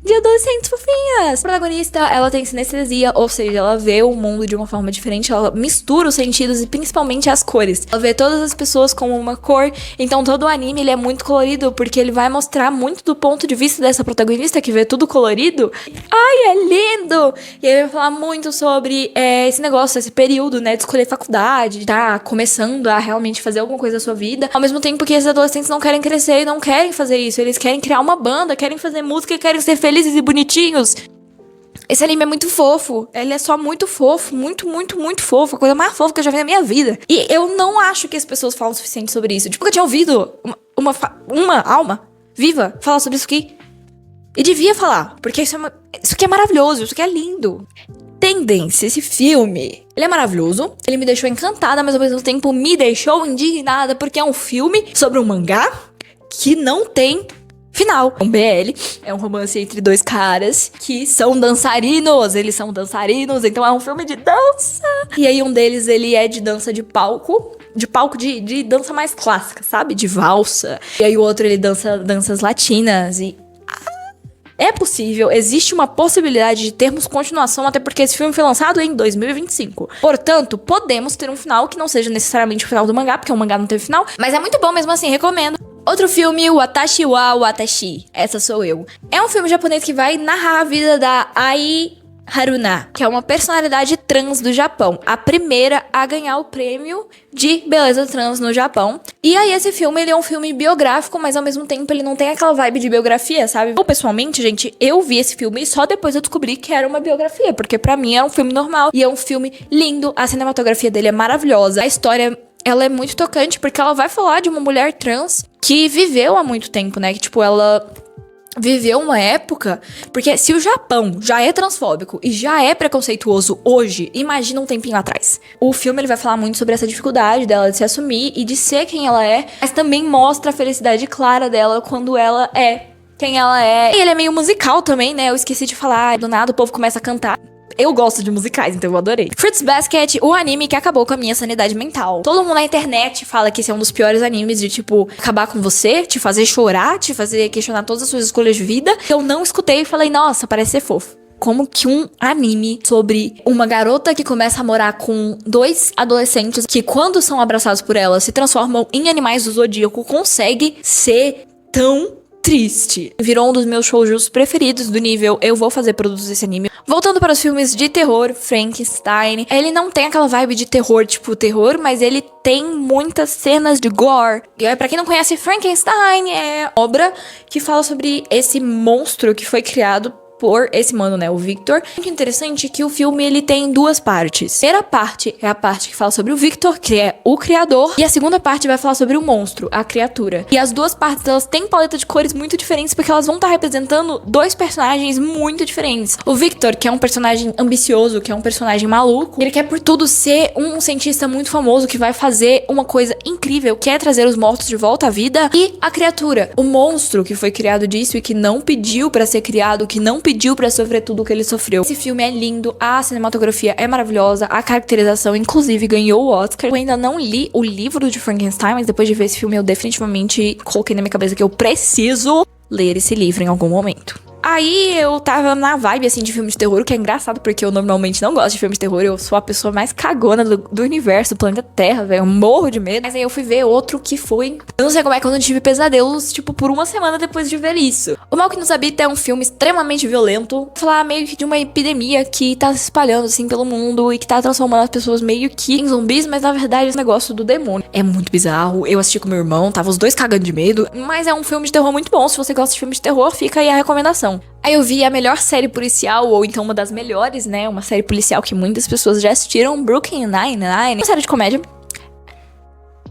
de adolescentes fofinhas. A protagonista, ela tem sinestesia, ou seja, ela vê o mundo de uma forma diferente, ela mistura os sentidos e principalmente as cores. Ela vê todas as pessoas como uma cor, então todo o anime ele é muito colorido, porque ele vai mostrar muito do ponto de vista dessa protagonista que vê tudo colorido. Ai, é lindo! E aí vai falar muito sobre esse negócio, esse período, né, de escolher faculdade, tá começando a realmente fazer alguma coisa da sua vida, ao mesmo tempo que esses adolescentes não querem crescer e não querem fazer isso, eles querem criar uma banda, querem fazer música e querem ser felizes e bonitinhos. Esse anime é muito fofo. Ele é só muito fofo. Muito, muito, muito fofo. A coisa mais fofa que eu já vi na minha vida. E eu não acho que as pessoas falam o suficiente sobre isso. Tipo, eu tinha ouvido uma alma viva falar sobre isso aqui. E devia falar. Porque isso aqui é maravilhoso. Isso aqui é lindo. Tendência, esse filme, ele é maravilhoso. Ele me deixou encantada, mas ao mesmo tempo me deixou indignada. Porque é um filme sobre um mangá que não tem final. Um BL é um romance entre dois caras que são dançarinos. Eles são dançarinos, então é um filme de dança. E aí um deles, ele é de dança de palco. De dança mais clássica, sabe? De valsa. E aí o outro, ele dança danças latinas e... É possível, existe uma possibilidade de termos continuação, até porque esse filme foi lançado em 2025. Portanto, podemos ter um final que não seja necessariamente o final do mangá, porque o mangá não teve final, mas é muito bom mesmo assim, recomendo. Outro filme, Watashi wa Watashi, essa sou eu. É um filme japonês que vai narrar a vida da Ai Haruna, que é uma personalidade trans do Japão, a primeira a ganhar o prêmio de beleza trans no Japão. E aí esse filme, ele é um filme biográfico, mas ao mesmo tempo ele não tem aquela vibe de biografia, sabe? Eu, pessoalmente, gente, eu vi esse filme e só depois eu descobri que era uma biografia, porque pra mim é um filme normal e é um filme lindo, a cinematografia dele é maravilhosa, a história... Ela é muito tocante, porque ela vai falar de uma mulher trans que viveu há muito tempo, né? Que, tipo, ela viveu uma época... Porque se o Japão já é transfóbico e já é preconceituoso hoje, imagina um tempinho atrás. O filme, ele vai falar muito sobre essa dificuldade dela de se assumir e de ser quem ela é, mas também mostra a felicidade clara dela quando ela é quem ela é. E ele é meio musical também, né? Eu esqueci de falar, do nada o povo começa a cantar. Eu gosto de musicais, então eu adorei. Fruits Basket, o anime que acabou com a minha sanidade mental. Todo mundo na internet fala que esse é um dos piores animes de, tipo, acabar com você, te fazer chorar, te fazer questionar todas as suas escolhas de vida. Eu não escutei e falei, nossa, parece ser fofo. Como que um anime sobre uma garota que começa a morar com 2 adolescentes que, quando são abraçados por ela, se transformam em animais do zodíaco, consegue ser tão triste. Virou um dos meus shoujos preferidos do nível eu vou fazer produtos desse anime. Voltando para os filmes de terror, Frankenstein, ele não tem aquela vibe de terror, tipo terror, mas ele tem muitas cenas de gore. E pra quem não conhece, Frankenstein é obra que fala sobre esse monstro que foi criado por esse mano, né, o Victor. Muito interessante que o filme, ele tem 2 partes. A primeira parte é a parte que fala sobre o Victor, que é o criador, e a segunda parte vai falar sobre o monstro, a criatura. E as 2 partes, elas têm paleta de cores muito diferentes, porque elas vão estar representando 2 personagens muito diferentes. O Victor, que é um personagem ambicioso, que é um personagem maluco, ele quer por tudo ser um cientista muito famoso, que vai fazer uma coisa incrível, que é trazer os mortos de volta à vida. E a criatura, o monstro que foi criado disso e que não pediu pra ser criado, que não pediu pra sofrer tudo o que ele sofreu. Esse filme é lindo, a cinematografia é maravilhosa, a caracterização, inclusive, ganhou o Oscar. Eu ainda não li o livro de Frankenstein, mas depois de ver esse filme, eu definitivamente coloquei na minha cabeça que eu preciso ler esse livro em algum momento. Aí eu tava na vibe, assim, de filme de terror, o que é engraçado, porque eu normalmente não gosto de filme de terror. Eu sou a pessoa mais cagona do universo, do planeta Terra, velho. Eu morro de medo. Mas aí eu fui ver outro que foi... Eu não sei como é que eu não tive pesadelos, tipo, por uma semana depois de ver isso. O Mal que Nos Habita é um filme extremamente violento. Vou falar meio que de uma epidemia que tá se espalhando, assim, pelo mundo e que tá transformando as pessoas meio que em zumbis, mas na verdade é um negócio do demônio. É muito bizarro. Eu assisti com meu irmão, tava os dois cagando de medo. Mas é um filme de terror muito bom. Se você gosta de filme de terror, fica aí a recomendação. Aí eu vi a melhor série policial, ou então uma das melhores, né? Uma série policial que muitas pessoas já assistiram, Brooklyn Nine-Nine. Uma série de comédia.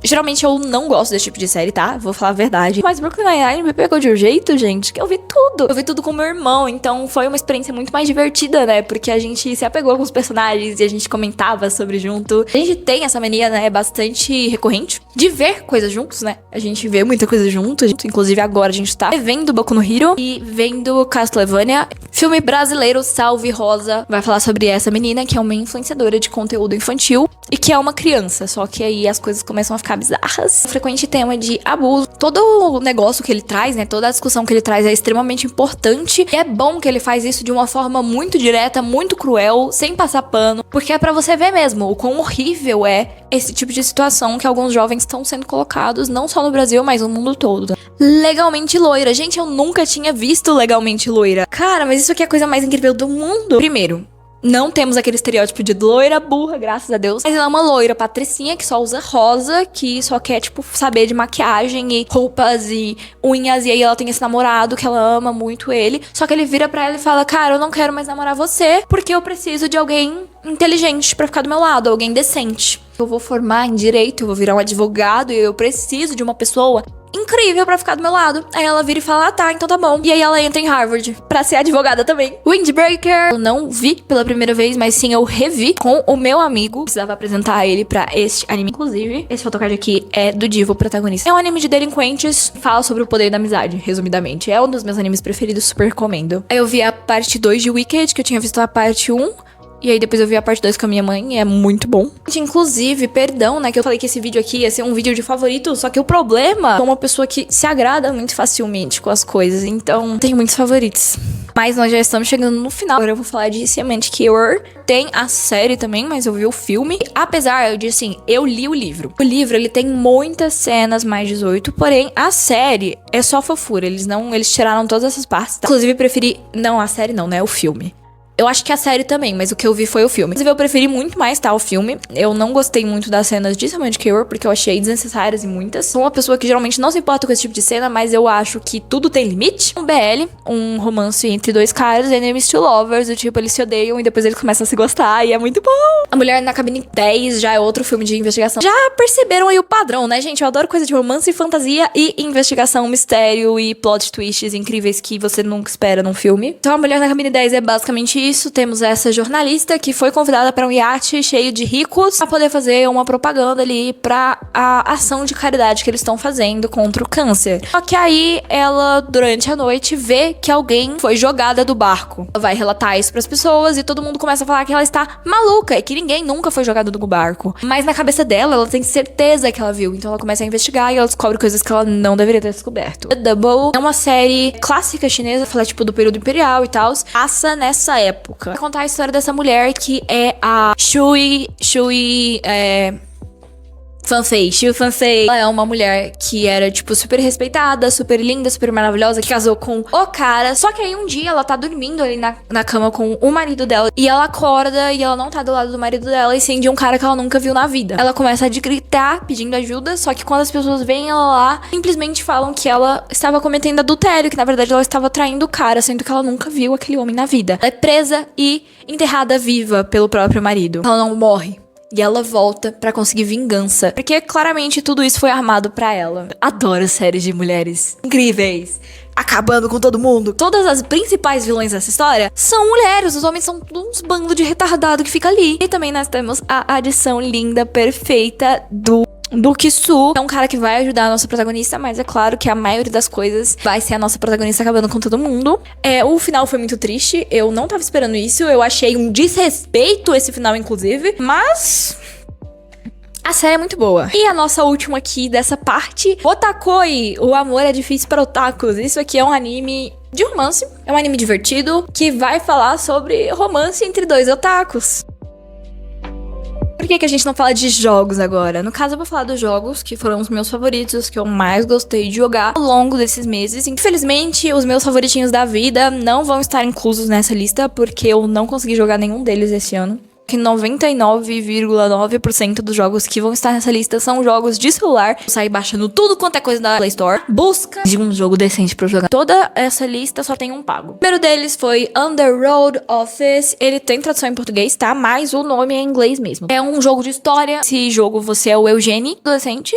Geralmente eu não gosto desse tipo de série, tá? Vou falar a verdade. Mas Brooklyn Nine-Nine me pegou de um jeito, gente, que eu vi tudo. Eu vi tudo com meu irmão, então foi uma experiência muito mais divertida, né? Porque a gente se apegou com os personagens e a gente comentava sobre junto. A gente tem essa mania, né, bastante recorrente de ver coisas juntos, né? A gente vê muita coisa junto. Inclusive agora a gente tá vendo Boku no Hero e vendo Castlevania. Filme brasileiro, Salve Rosa, vai falar sobre essa menina que é uma influenciadora de conteúdo infantil e que é uma criança, só que aí as coisas começam a ficar bizarras. O frequente tema de abuso. Todo o negócio que ele traz, né? Toda a discussão que ele traz é extremamente importante. E é bom que ele faz isso de uma forma muito direta, muito cruel, sem passar pano. Porque é pra você ver mesmo o quão horrível é esse tipo de situação que alguns jovens estão sendo colocados, não só no Brasil, mas no mundo todo. Legalmente Loira. Gente, eu nunca tinha visto Legalmente Loira. Cara, mas isso aqui é a coisa mais incrível do mundo. Primeiro, não temos aquele estereótipo de loira burra, graças a Deus. Mas ela é uma loira patricinha que só usa rosa, que só quer, tipo, saber de maquiagem e roupas e unhas. E aí ela tem esse namorado que ela ama muito ele. Só que ele vira pra ela e fala, cara, eu não quero mais namorar você, porque eu preciso de alguém inteligente pra ficar do meu lado, alguém decente. Eu vou formar em direito, eu vou virar um advogado e eu preciso de uma pessoa incrível pra ficar do meu lado. Aí ela vira e fala, ah tá, então tá bom. E aí ela entra em Harvard pra ser advogada também. Windbreaker, eu não vi pela primeira vez, mas sim eu revi com o meu amigo. Precisava apresentar ele pra este anime. Inclusive, esse photocard aqui é do Divo, o protagonista. É um anime de delinquentes, fala sobre o poder da amizade, resumidamente. É um dos meus animes preferidos, super recomendo. Aí eu vi a parte 2 de Wicked, que eu tinha visto a parte 1. E aí depois eu vi a parte 2 com a minha mãe e é muito bom. Inclusive, perdão, né, que eu falei que esse vídeo aqui ia ser um vídeo de favorito, só que o problema é uma pessoa que se agrada muito facilmente com as coisas, então tenho muitos favoritos. Mas nós já estamos chegando no final. Agora eu vou falar de Semantic Error. Tem a série também, mas eu vi o filme. Apesar de, assim, eu li o livro. O livro, ele tem muitas cenas mais 18, porém, a série é só fofura. Eles tiraram todas essas partes, tá? Inclusive, preferi... Não, a série não, né? O filme. Eu acho que a série também, mas o que eu vi foi o filme. Inclusive, eu preferi muito mais, tá, o filme. Eu não gostei muito das cenas de Semantic Error, porque eu achei desnecessárias e muitas. Sou uma pessoa que geralmente não se importa com esse tipo de cena, mas eu acho que tudo tem limite. Um BL, um romance entre 2 caras, enemies to lovers, do tipo, eles se odeiam e depois eles começam a se gostar, e é muito bom. A Mulher na Cabine 10 já é outro filme de investigação. Já perceberam aí o padrão, né, gente? Eu adoro coisa de romance, fantasia e investigação, mistério e plot twists incríveis que você nunca espera num filme. Então, A Mulher na Cabine 10 é basicamente disso, temos essa jornalista que foi convidada para um iate cheio de ricos para poder fazer uma propaganda ali pra a ação de caridade que eles estão fazendo contra o câncer. Só que aí ela, durante a noite, vê que alguém foi jogada do barco. Ela vai relatar isso pras pessoas e todo mundo começa a falar que ela está maluca e que ninguém nunca foi jogado do barco. Mas na cabeça dela, ela tem certeza que ela viu. Então ela começa a investigar e ela descobre coisas que ela não deveria ter descoberto. The Double é uma série clássica chinesa, fala tipo do período imperial e tal, passa nessa época. Vai contar a história dessa mulher que é a Shui Fanfei. Ela é uma mulher que era, tipo, super respeitada, super linda, super maravilhosa, que casou com o cara. Só que aí um dia ela tá dormindo ali na cama com o marido dela. E ela acorda e ela não tá do lado do marido dela, e sim de um cara que ela nunca viu na vida. Ela começa a gritar, pedindo ajuda, só que quando as pessoas veem ela lá, simplesmente falam que ela estava cometendo adultério, que na verdade ela estava traindo o cara, sendo que ela nunca viu aquele homem na vida. Ela é presa e enterrada viva pelo próprio marido. Ela não morre. E ela volta pra conseguir vingança. Porque claramente tudo isso foi armado pra ela. Adoro séries de mulheres incríveis, acabando com todo mundo. Todas as principais vilões dessa história são mulheres. Os homens são uns bandos de retardado que fica ali. E também nós temos a adição linda, perfeita do Ki-soo. É um cara que vai ajudar a nossa protagonista, mas é claro que a maioria das coisas vai ser a nossa protagonista acabando com todo mundo. O final foi muito triste, eu não tava esperando isso, eu achei um desrespeito esse final, inclusive, mas a série é muito boa. E a nossa última aqui dessa parte, Otakoi, o amor é difícil para otakus. Isso aqui é um anime de romance, é um anime divertido que vai falar sobre romance entre dois otakus. Por que a gente não fala de jogos agora? No caso, eu vou falar dos jogos que foram os meus favoritos, os que eu mais gostei de jogar ao longo desses meses. Infelizmente, os meus favoritinhos da vida não vão estar inclusos nessa lista, porque eu não consegui jogar nenhum deles esse ano. Que 99,9% dos jogos que vão estar nessa lista são jogos de celular. Eu saí baixando tudo quanto é coisa da Play Store. Busca de um jogo decente pra eu jogar. Toda essa lista só tem um pago. O primeiro deles foi On the Road Office. Ele tem tradução em português, tá? Mas o nome é em inglês mesmo. É um jogo de história. Esse jogo você é o Eugene, adolescente.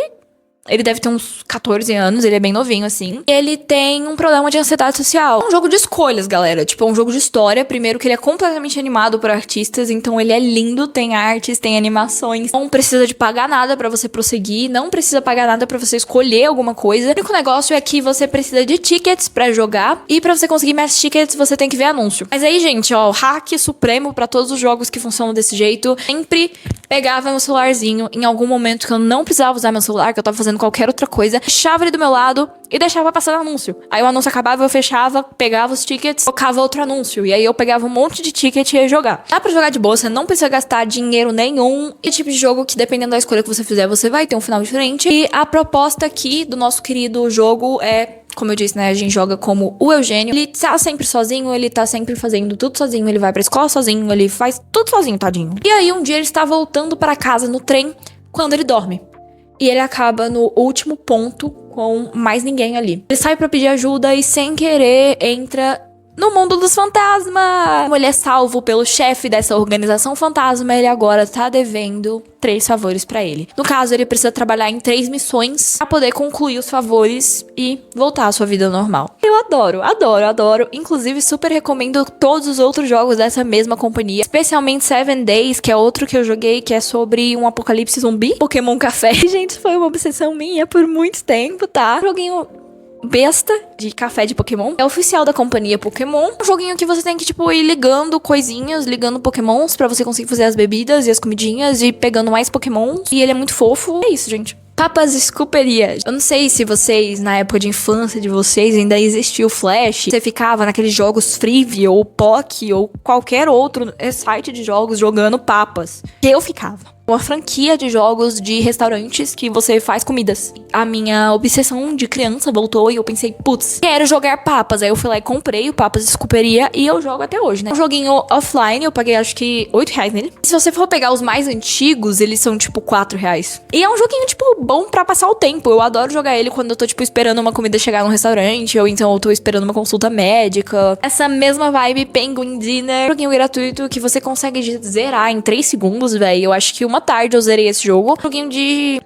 Ele deve ter uns 14 anos, ele é bem novinho, assim. Ele tem um problema de ansiedade social. É um jogo de escolhas, galera. Tipo, é um jogo de história. Primeiro que ele é completamente animado por artistas, então ele é lindo, tem artes, tem animações. Não precisa de pagar nada pra você prosseguir, não precisa pagar nada pra você escolher alguma coisa. O único negócio é que você precisa de tickets pra jogar, e pra você conseguir mais tickets, você tem que ver anúncio. Mas aí, gente, ó, o hack supremo pra todos os jogos que funcionam desse jeito. Sempre pegava meu celularzinho em algum momento que eu não precisava usar meu celular, que eu tava fazendo qualquer outra coisa, deixava ele do meu lado e deixava passar o anúncio. Aí o anúncio acabava, eu fechava, pegava os tickets, colocava outro anúncio. E aí eu pegava um monte de ticket e ia jogar. Dá pra jogar de boa, você não precisa gastar dinheiro nenhum. E tipo de jogo que, dependendo da escolha que você fizer, você vai ter um final diferente. E a proposta aqui do nosso querido jogo é, como eu disse, né, a gente joga como o Eugênio. Ele tá sempre sozinho, ele tá sempre fazendo tudo sozinho, ele vai pra escola sozinho, ele faz tudo sozinho, tadinho. E aí um dia ele está voltando para casa no trem quando ele dorme. E ele acaba no último ponto com mais ninguém ali. Ele sai pra pedir ajuda e, sem querer, entra no mundo dos fantasmas. Como ele é salvo pelo chefe dessa organização fantasma, ele agora tá devendo 3 favores pra ele. No caso, ele precisa trabalhar em 3 missões pra poder concluir os favores e voltar à sua vida normal. Eu adoro. Inclusive, super recomendo todos os outros jogos dessa mesma companhia. Especialmente 7 Days, que é outro que eu joguei, que é sobre um apocalipse zumbi. Pokémon Café. Gente, foi uma obsessão minha por muito tempo, tá? Joguinho besta de café de Pokémon. É oficial da companhia Pokémon. Um joguinho que você tem que, tipo, ir ligando coisinhas, ligando Pokémons pra você conseguir fazer as bebidas e as comidinhas e pegando mais Pokémons. E ele é muito fofo. É isso, gente. Papas Escuperia. Eu não sei se vocês, na época de infância de vocês, ainda existia o Flash. Você ficava naqueles jogos Free ou POC ou qualquer outro site de jogos jogando papas. Eu ficava. Uma franquia de jogos de restaurantes que você faz comidas. A minha obsessão de criança voltou e eu pensei, putz, quero jogar papas. Aí eu fui lá e comprei o Papas Escuperia e eu jogo até hoje, né? Um joguinho offline, eu paguei acho que R$8 nele. Se você for pegar os mais antigos, eles são tipo R$4. E é um joguinho, tipo, bom pra passar o tempo. Eu adoro jogar ele quando eu tô, tipo, esperando uma comida chegar num restaurante, ou então eu tô esperando uma consulta médica. Essa mesma vibe, Penguin Dinner. Joguinho gratuito que você consegue zerar em 3 segundos, velho. Eu acho que uma tarde eu zerei esse jogo. Joguinho de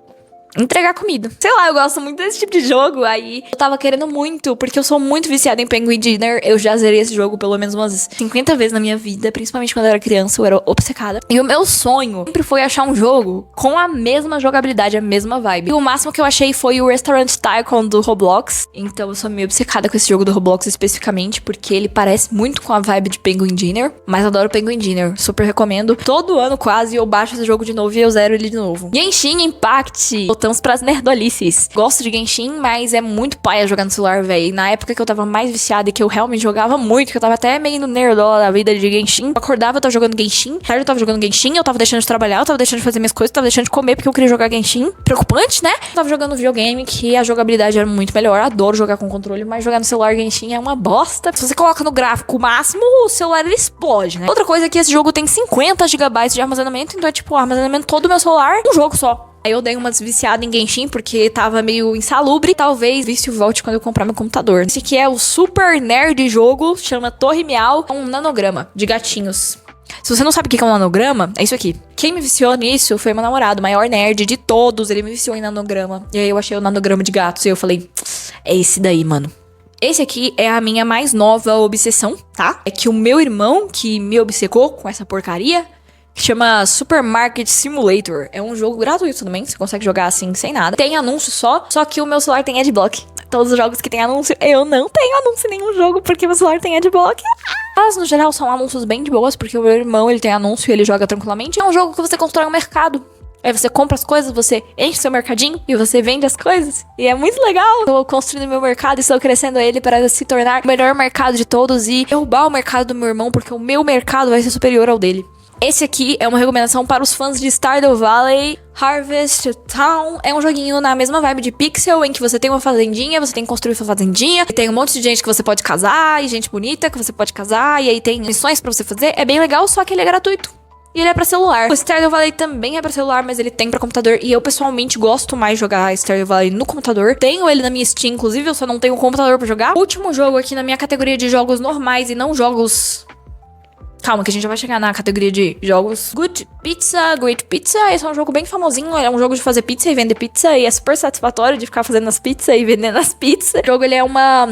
entregar comida. Sei lá, eu gosto muito desse tipo de jogo. Aí eu tava querendo muito, porque eu sou muito viciada em Penguin Dinner. Eu já zerei esse jogo pelo menos umas 50 vezes na minha vida, principalmente quando eu era criança, eu era obcecada. E o meu sonho sempre foi achar um jogo com a mesma jogabilidade, a mesma vibe. E o máximo que eu achei foi o Restaurant Tycoon do Roblox. Então eu sou meio obcecada com esse jogo do Roblox especificamente, porque ele parece muito com a vibe de Penguin Dinner. Mas eu adoro Penguin Dinner, super recomendo. Todo ano quase eu baixo esse jogo de novo e eu zero ele de novo. Genshin Impact. Voltamos pras nerdolices. Gosto de Genshin, mas é muito paia jogar no celular, velho. Na época que eu tava mais viciada e que eu realmente jogava muito, que eu tava até meio no nerdola da vida de Genshin. Eu acordava, eu tava jogando Genshin. Tarde eu tava jogando Genshin, eu tava deixando de trabalhar, eu tava deixando de fazer minhas coisas, eu tava deixando de comer porque eu queria jogar Genshin. Preocupante, né? Eu tava jogando videogame que a jogabilidade era muito melhor. Adoro jogar com controle, mas jogar no celular Genshin é uma bosta. Se você coloca no gráfico máximo, o celular ele explode, né? Outra coisa é que esse jogo tem 50 GB de armazenamento, então é tipo o armazenamento todo do meu celular, um jogo só. Aí eu dei umas viciadas em Genshin porque tava meio insalubre. Talvez vício volte quando eu comprar meu computador. Esse aqui é o super nerd jogo, chama Torre Miau. É um nanograma de gatinhos. Se você não sabe o que é um nanograma, é isso aqui. Quem me viciou nisso foi meu namorado, o maior nerd de todos. Ele me viciou em nanograma. E aí eu achei o nanograma de gatos e eu falei, é esse daí, mano. Esse aqui é a minha mais nova obsessão, tá? É que o meu irmão, que me obcecou com essa porcaria, que chama Supermarket Simulator. É um jogo gratuito também, você consegue jogar assim, sem nada. Tem anúncio só que o meu celular tem adblock. Todos os jogos que tem anúncio, eu não tenho anúncio em nenhum jogo, porque meu celular tem adblock. Mas, no geral, são anúncios bem de boas, porque o meu irmão, ele tem anúncio e ele joga tranquilamente. É um jogo que você constrói um mercado. Aí você compra as coisas, você enche seu mercadinho e você vende as coisas. E é muito legal. Estou construindo meu mercado e estou crescendo ele para se tornar o melhor mercado de todos e derrubar o mercado do meu irmão, porque o meu mercado vai ser superior ao dele. Esse aqui é uma recomendação para os fãs de Stardew Valley. Harvest Town é um joguinho na mesma vibe de Pixel, em que você tem uma fazendinha, você tem que construir sua fazendinha, e tem um monte de gente que você pode casar, e gente bonita que você pode casar, e aí tem missões pra você fazer. É bem legal, só que ele é gratuito. E ele é pra celular. O Stardew Valley também é pra celular, mas ele tem pra computador. E eu, pessoalmente, gosto mais de jogar Stardew Valley no computador. Tenho ele na minha Steam, inclusive, eu só não tenho um computador pra jogar. O último jogo aqui na minha categoria de jogos normais e não jogos... Calma, que a gente já vai chegar na categoria de jogos. Good Pizza, Great Pizza. Esse é um jogo bem famosinho. É um jogo de fazer pizza e vender pizza. E é super satisfatório de ficar fazendo as pizzas e vendendo as pizzas. O jogo, ele é uma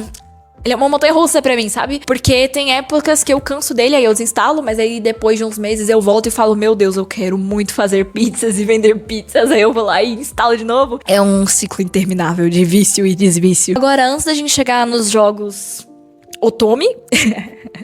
montanha-russa pra mim, sabe? Porque tem épocas que eu canso dele, aí eu desinstalo. Mas aí depois de uns meses eu volto e falo, meu Deus, eu quero muito fazer pizzas e vender pizzas. Aí eu vou lá e instalo de novo. É um ciclo interminável de vício e desvício. Agora, antes da gente chegar nos jogos... Otome.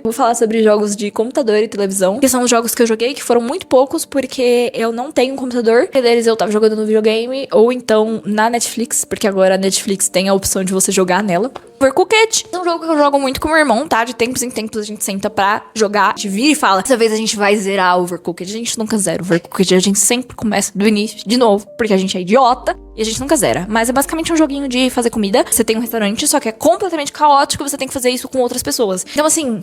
Vou falar sobre jogos de computador e televisão, que são os jogos que eu joguei, que foram muito poucos, porque eu não tenho um computador. Um deles eu tava jogando no videogame, ou então na Netflix, porque agora a Netflix tem a opção de você jogar nela. Overcooked é um jogo que eu jogo muito com meu irmão, tá? De tempos em tempos a gente senta pra jogar, a gente vira e fala, dessa vez a gente vai zerar Overcooked. A gente nunca zera Overcooked, a gente sempre começa do início, de novo, porque a gente é idiota. E a gente nunca zera. Mas é basicamente um joguinho de fazer comida. Você tem um restaurante, só que é completamente caótico. Você tem que fazer isso com outras pessoas. Então, assim,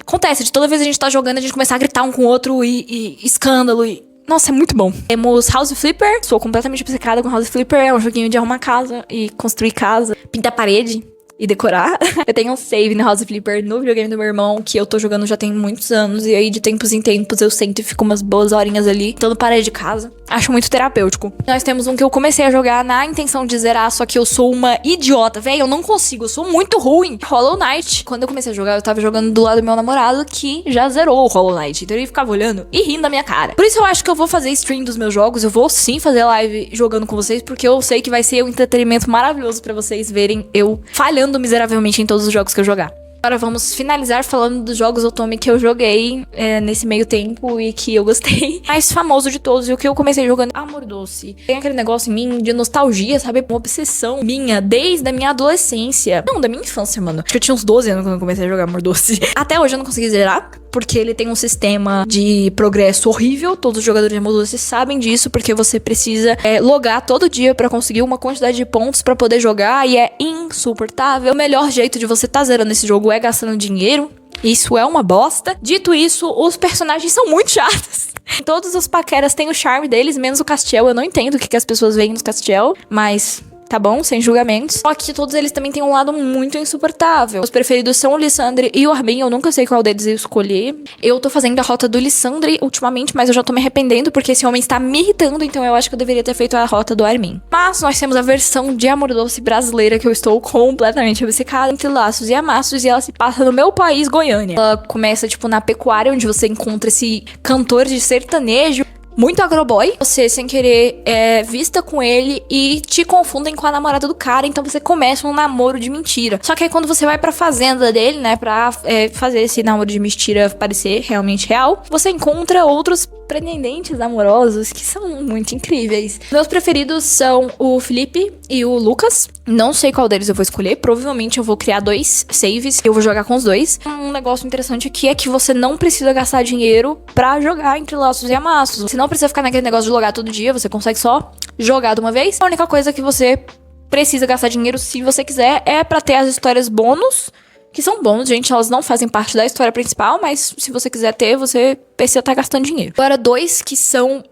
acontece de toda vez que a gente tá jogando, a gente começar a gritar um com o outro e escândalo e... Nossa, é muito bom. Temos House Flipper. Sou completamente obcecada com House Flipper. É um joguinho de arrumar casa e construir casa. Pintar parede e decorar. Eu tenho um save no House Flipper no videogame do meu irmão, que eu tô jogando já tem muitos anos. E aí, de tempos em tempos, eu sento e fico umas boas horinhas ali, pintando parede de casa. Acho muito terapêutico. Nós temos um que eu comecei a jogar na intenção de zerar, só que eu sou uma idiota, velho. Eu não consigo, eu sou muito ruim. Hollow Knight. Quando eu comecei a jogar, eu tava jogando do lado do meu namorado, que já zerou o Hollow Knight. Então ele ficava olhando e rindo da minha cara. Por isso eu acho que eu vou fazer stream dos meus jogos. Eu vou sim fazer live jogando com vocês, porque eu sei que vai ser um entretenimento maravilhoso pra vocês verem eu falhando miseravelmente em todos os jogos que eu jogar. Agora vamos finalizar falando dos jogos Otome que eu joguei nesse meio tempo e que eu gostei. Mais famoso de todos e o que eu comecei jogando, Amor Doce. Tem aquele negócio em mim de nostalgia, sabe? Uma obsessão minha desde a minha adolescência. Não, da minha infância, mano. Acho que eu tinha uns 12 anos quando eu comecei a jogar Amor Doce. Até hoje eu não consegui zerar, porque ele tem um sistema de progresso horrível. Todos os jogadores de Amor Doce sabem disso, porque você precisa logar todo dia pra conseguir uma quantidade de pontos pra poder jogar e é insuportável. O melhor jeito de você tá zerando esse jogo é gastando dinheiro. Isso é uma bosta. Dito isso, os personagens são muito chatos. Todos os paqueras têm o charme deles, menos o Castiel. Eu não entendo o que as pessoas veem nos Castiel, mas tá bom? Sem julgamentos. Só que todos eles também têm um lado muito insuportável. Os preferidos são o Lissandre e o Armin. Eu nunca sei qual deles eu escolher. Eu tô fazendo a rota do Lissandre ultimamente, mas eu já tô me arrependendo porque esse homem está me irritando, então eu acho que eu deveria ter feito a rota do Armin. Mas nós temos a versão de Amor Doce brasileira que eu estou completamente obcecada, Entre Laços e Amassos, e ela se passa no meu país, Goiânia. Ela começa, tipo, na pecuária, onde você encontra esse cantor de sertanejo muito agroboy. Você, sem querer, vista com ele e te confundem com a namorada do cara. Então você começa um namoro de mentira. Só que aí quando você vai pra fazenda dele, né, pra fazer esse namoro de mentira parecer realmente real, você encontra outros pretendentes amorosos que são muito incríveis. Meus preferidos são o Felipe e o Lucas. Não sei qual deles eu vou escolher. Provavelmente eu vou criar 2 saves e eu vou jogar com os 2. Um negócio interessante aqui é que você não precisa gastar dinheiro pra jogar Entre Laços e Amassos. Você não precisa ficar naquele negócio de jogar todo dia. Você consegue só jogar de uma vez. A única coisa que você precisa gastar dinheiro, se você quiser, é pra ter as histórias bônus. Que são bônus, gente, elas não fazem parte da história principal, mas se você quiser ter, você precisa estar gastando dinheiro. Agora, 2 que são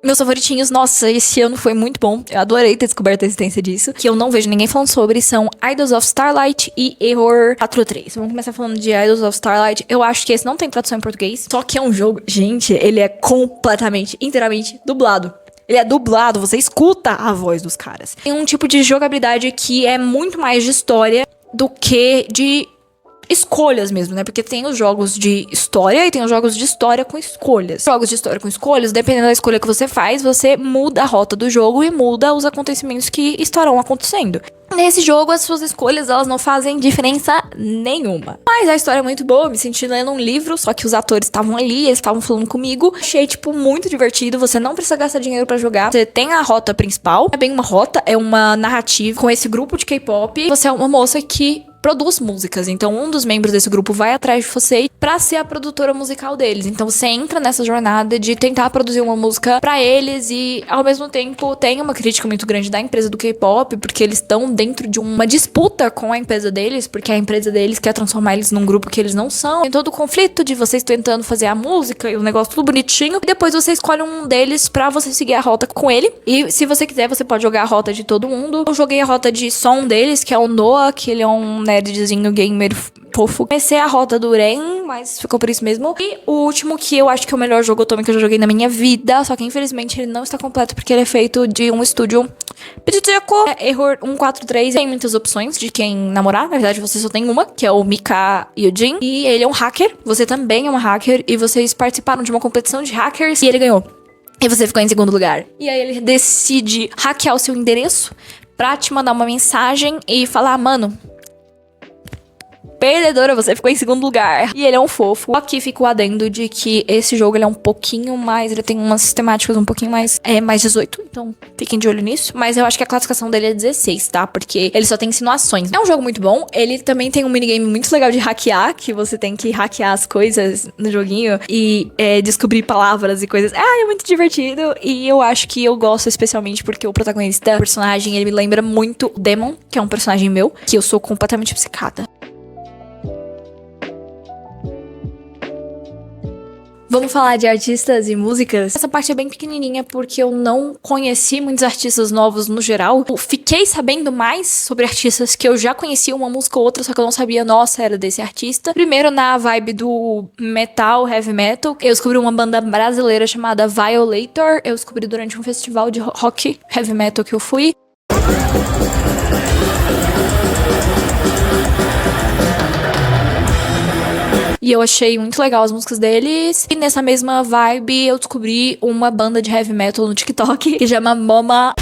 meus favoritinhos, nossa, esse ano foi muito bom, eu adorei ter descoberto a existência disso, que eu não vejo ninguém falando sobre, são Idols of Starlight e Error 43. Vamos começar falando de Idols of Starlight. Eu acho que esse não tem tradução em português, só que é um jogo, gente, ele é completamente, inteiramente dublado. Ele é dublado, você escuta a voz dos caras. Tem um tipo de jogabilidade que é muito mais de história do que de escolhas mesmo, né? Porque tem os jogos de história e tem os jogos de história com escolhas. Jogos de história com escolhas, dependendo da escolha que você faz, você muda a rota do jogo e muda os acontecimentos que estarão acontecendo. Nesse jogo, as suas escolhas, elas não fazem diferença nenhuma. Mas a história é muito boa, me senti lendo um livro, só que os atores estavam ali, eles estavam falando comigo. Achei, tipo, muito divertido, você não precisa gastar dinheiro pra jogar. Você tem a rota principal, é bem uma rota, é uma narrativa com esse grupo de K-pop. Você é uma moça que produz músicas, então um dos membros desse grupo vai atrás de você pra ser a produtora musical deles. Então você entra nessa jornada de tentar produzir uma música pra eles e ao mesmo tempo tem uma crítica muito grande da empresa do K-pop, porque eles estão dentro de uma disputa com a empresa deles, porque a empresa deles quer transformar eles num grupo que eles não são. Tem todo o conflito de vocês tentando fazer a música e o negócio tudo bonitinho, e depois você escolhe um deles pra você seguir a rota com ele. E se você quiser, você pode jogar a rota de todo mundo. Eu joguei a rota de só um deles, que é o Noah, que ele é um nerdzinho gamer fofo. Comecei a rota do Ren, mas ficou por isso mesmo. E o último, que eu acho que é o melhor jogo otome que eu já joguei na minha vida, só que infelizmente ele não está completo porque ele é feito de um estúdio pitico. É Error 143. Tem muitas opções de quem namorar. Na verdade, você só tem uma, que é o Mika Yujin. E ele é um hacker. Você também é um hacker. E vocês participaram de uma competição de hackers e ele ganhou. E você ficou em segundo lugar. E aí ele decide hackear o seu endereço pra te mandar uma mensagem e falar, mano, perdedora, você ficou em segundo lugar. E ele é um fofo. Aqui fica o adendo de que esse jogo ele é um pouquinho mais, ele tem umas temáticas um pouquinho mais, mais 18, então fiquem de olho nisso. Mas eu acho que a classificação dele é 16, tá? Porque ele só tem insinuações. É um jogo muito bom, ele também tem um minigame muito legal de hackear, que você tem que hackear as coisas no joguinho e descobrir palavras e coisas. É muito divertido e eu acho que eu gosto especialmente porque o protagonista, o personagem, ele me lembra muito o Demon, que é um personagem meu, que eu sou completamente obcecada. Vamos falar de artistas e músicas? Essa parte é bem pequenininha porque eu não conheci muitos artistas novos no geral. Eu fiquei sabendo mais sobre artistas que eu já conhecia uma música ou outra, só que eu não sabia, nossa, era desse artista. Primeiro, na vibe do metal, heavy metal, eu descobri uma banda brasileira chamada Violator. Eu descobri durante um festival de rock heavy metal que eu fui. E eu achei muito legal as músicas deles. E nessa mesma vibe, eu descobri uma banda de heavy metal no TikTok que chama Moma.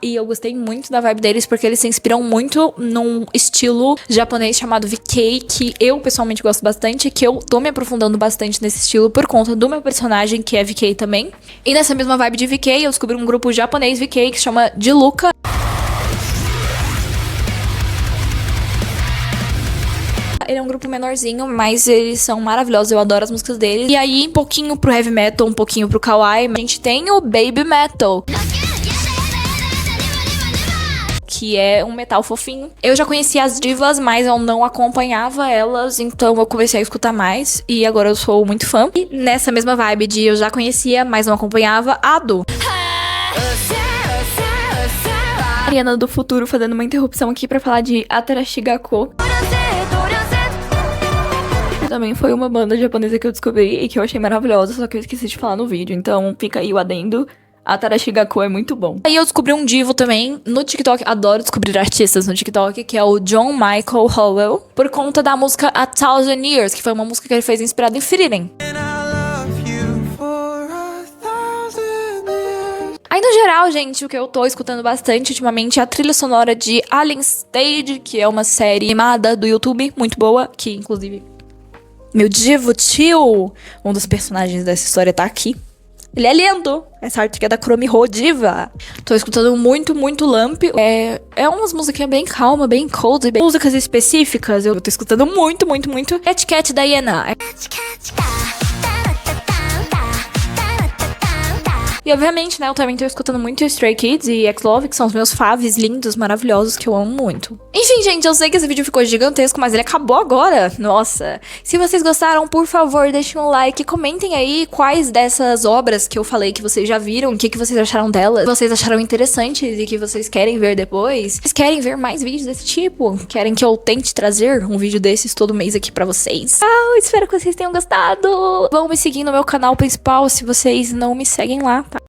E eu gostei muito da vibe deles porque eles se inspiram muito num estilo japonês chamado VK, que eu pessoalmente gosto bastante, que eu tô me aprofundando bastante nesse estilo por conta do meu personagem, que é VK também. E nessa mesma vibe de VK, eu descobri um grupo japonês VK que se chama Diluca. Ele é um grupo menorzinho, mas eles são maravilhosos, eu adoro as músicas deles. E aí, um pouquinho pro heavy metal, um pouquinho pro kawaii, a gente tem o baby metal, que é um metal fofinho. Eu já conhecia as divas, mas eu não acompanhava elas, então eu comecei a escutar mais, e agora eu sou muito fã. E nessa mesma vibe de eu já conhecia, mas não acompanhava, a Ado. Ariana do futuro fazendo uma interrupção aqui pra falar de Atarashigako. Também foi uma banda japonesa que eu descobri e que eu achei maravilhosa, só que eu esqueci de falar no vídeo, então fica aí o adendo. Atarashigako é muito bom. Aí eu descobri um divo também no TikTok, adoro descobrir artistas no TikTok, que é o John Michael Howell, por conta da música A Thousand Years, que foi uma música que ele fez inspirada em Frieren. Aí, no geral, gente, o que eu tô escutando bastante ultimamente é a trilha sonora de Alien Stage, que é uma série animada do YouTube, muito boa, que, inclusive, meu divo tio, um dos personagens dessa história tá aqui. Ele é lindo! Essa arte aqui é da Chromie Diva. Tô escutando muito, muito Lamp. É umas musiquinhas bem calma, bem cold. Bem... músicas específicas, eu tô escutando muito, muito, muito. Cat Cat da Iena. E obviamente, né, eu também tô escutando muito Stray Kids e X-Love, que são os meus faves lindos, maravilhosos, que eu amo muito. Enfim, gente, eu sei que esse vídeo ficou gigantesco, mas ele acabou agora. Nossa. Se vocês gostaram, por favor, deixem um like, comentem aí quais dessas obras que eu falei que vocês já viram, o que vocês acharam delas, que vocês acharam interessantes e que vocês querem ver depois. Vocês querem ver mais vídeos desse tipo? Querem que eu tente trazer um vídeo desses todo mês aqui pra vocês? Espero que vocês tenham gostado. Vão me seguir no meu canal principal se vocês não me seguem lá, tá?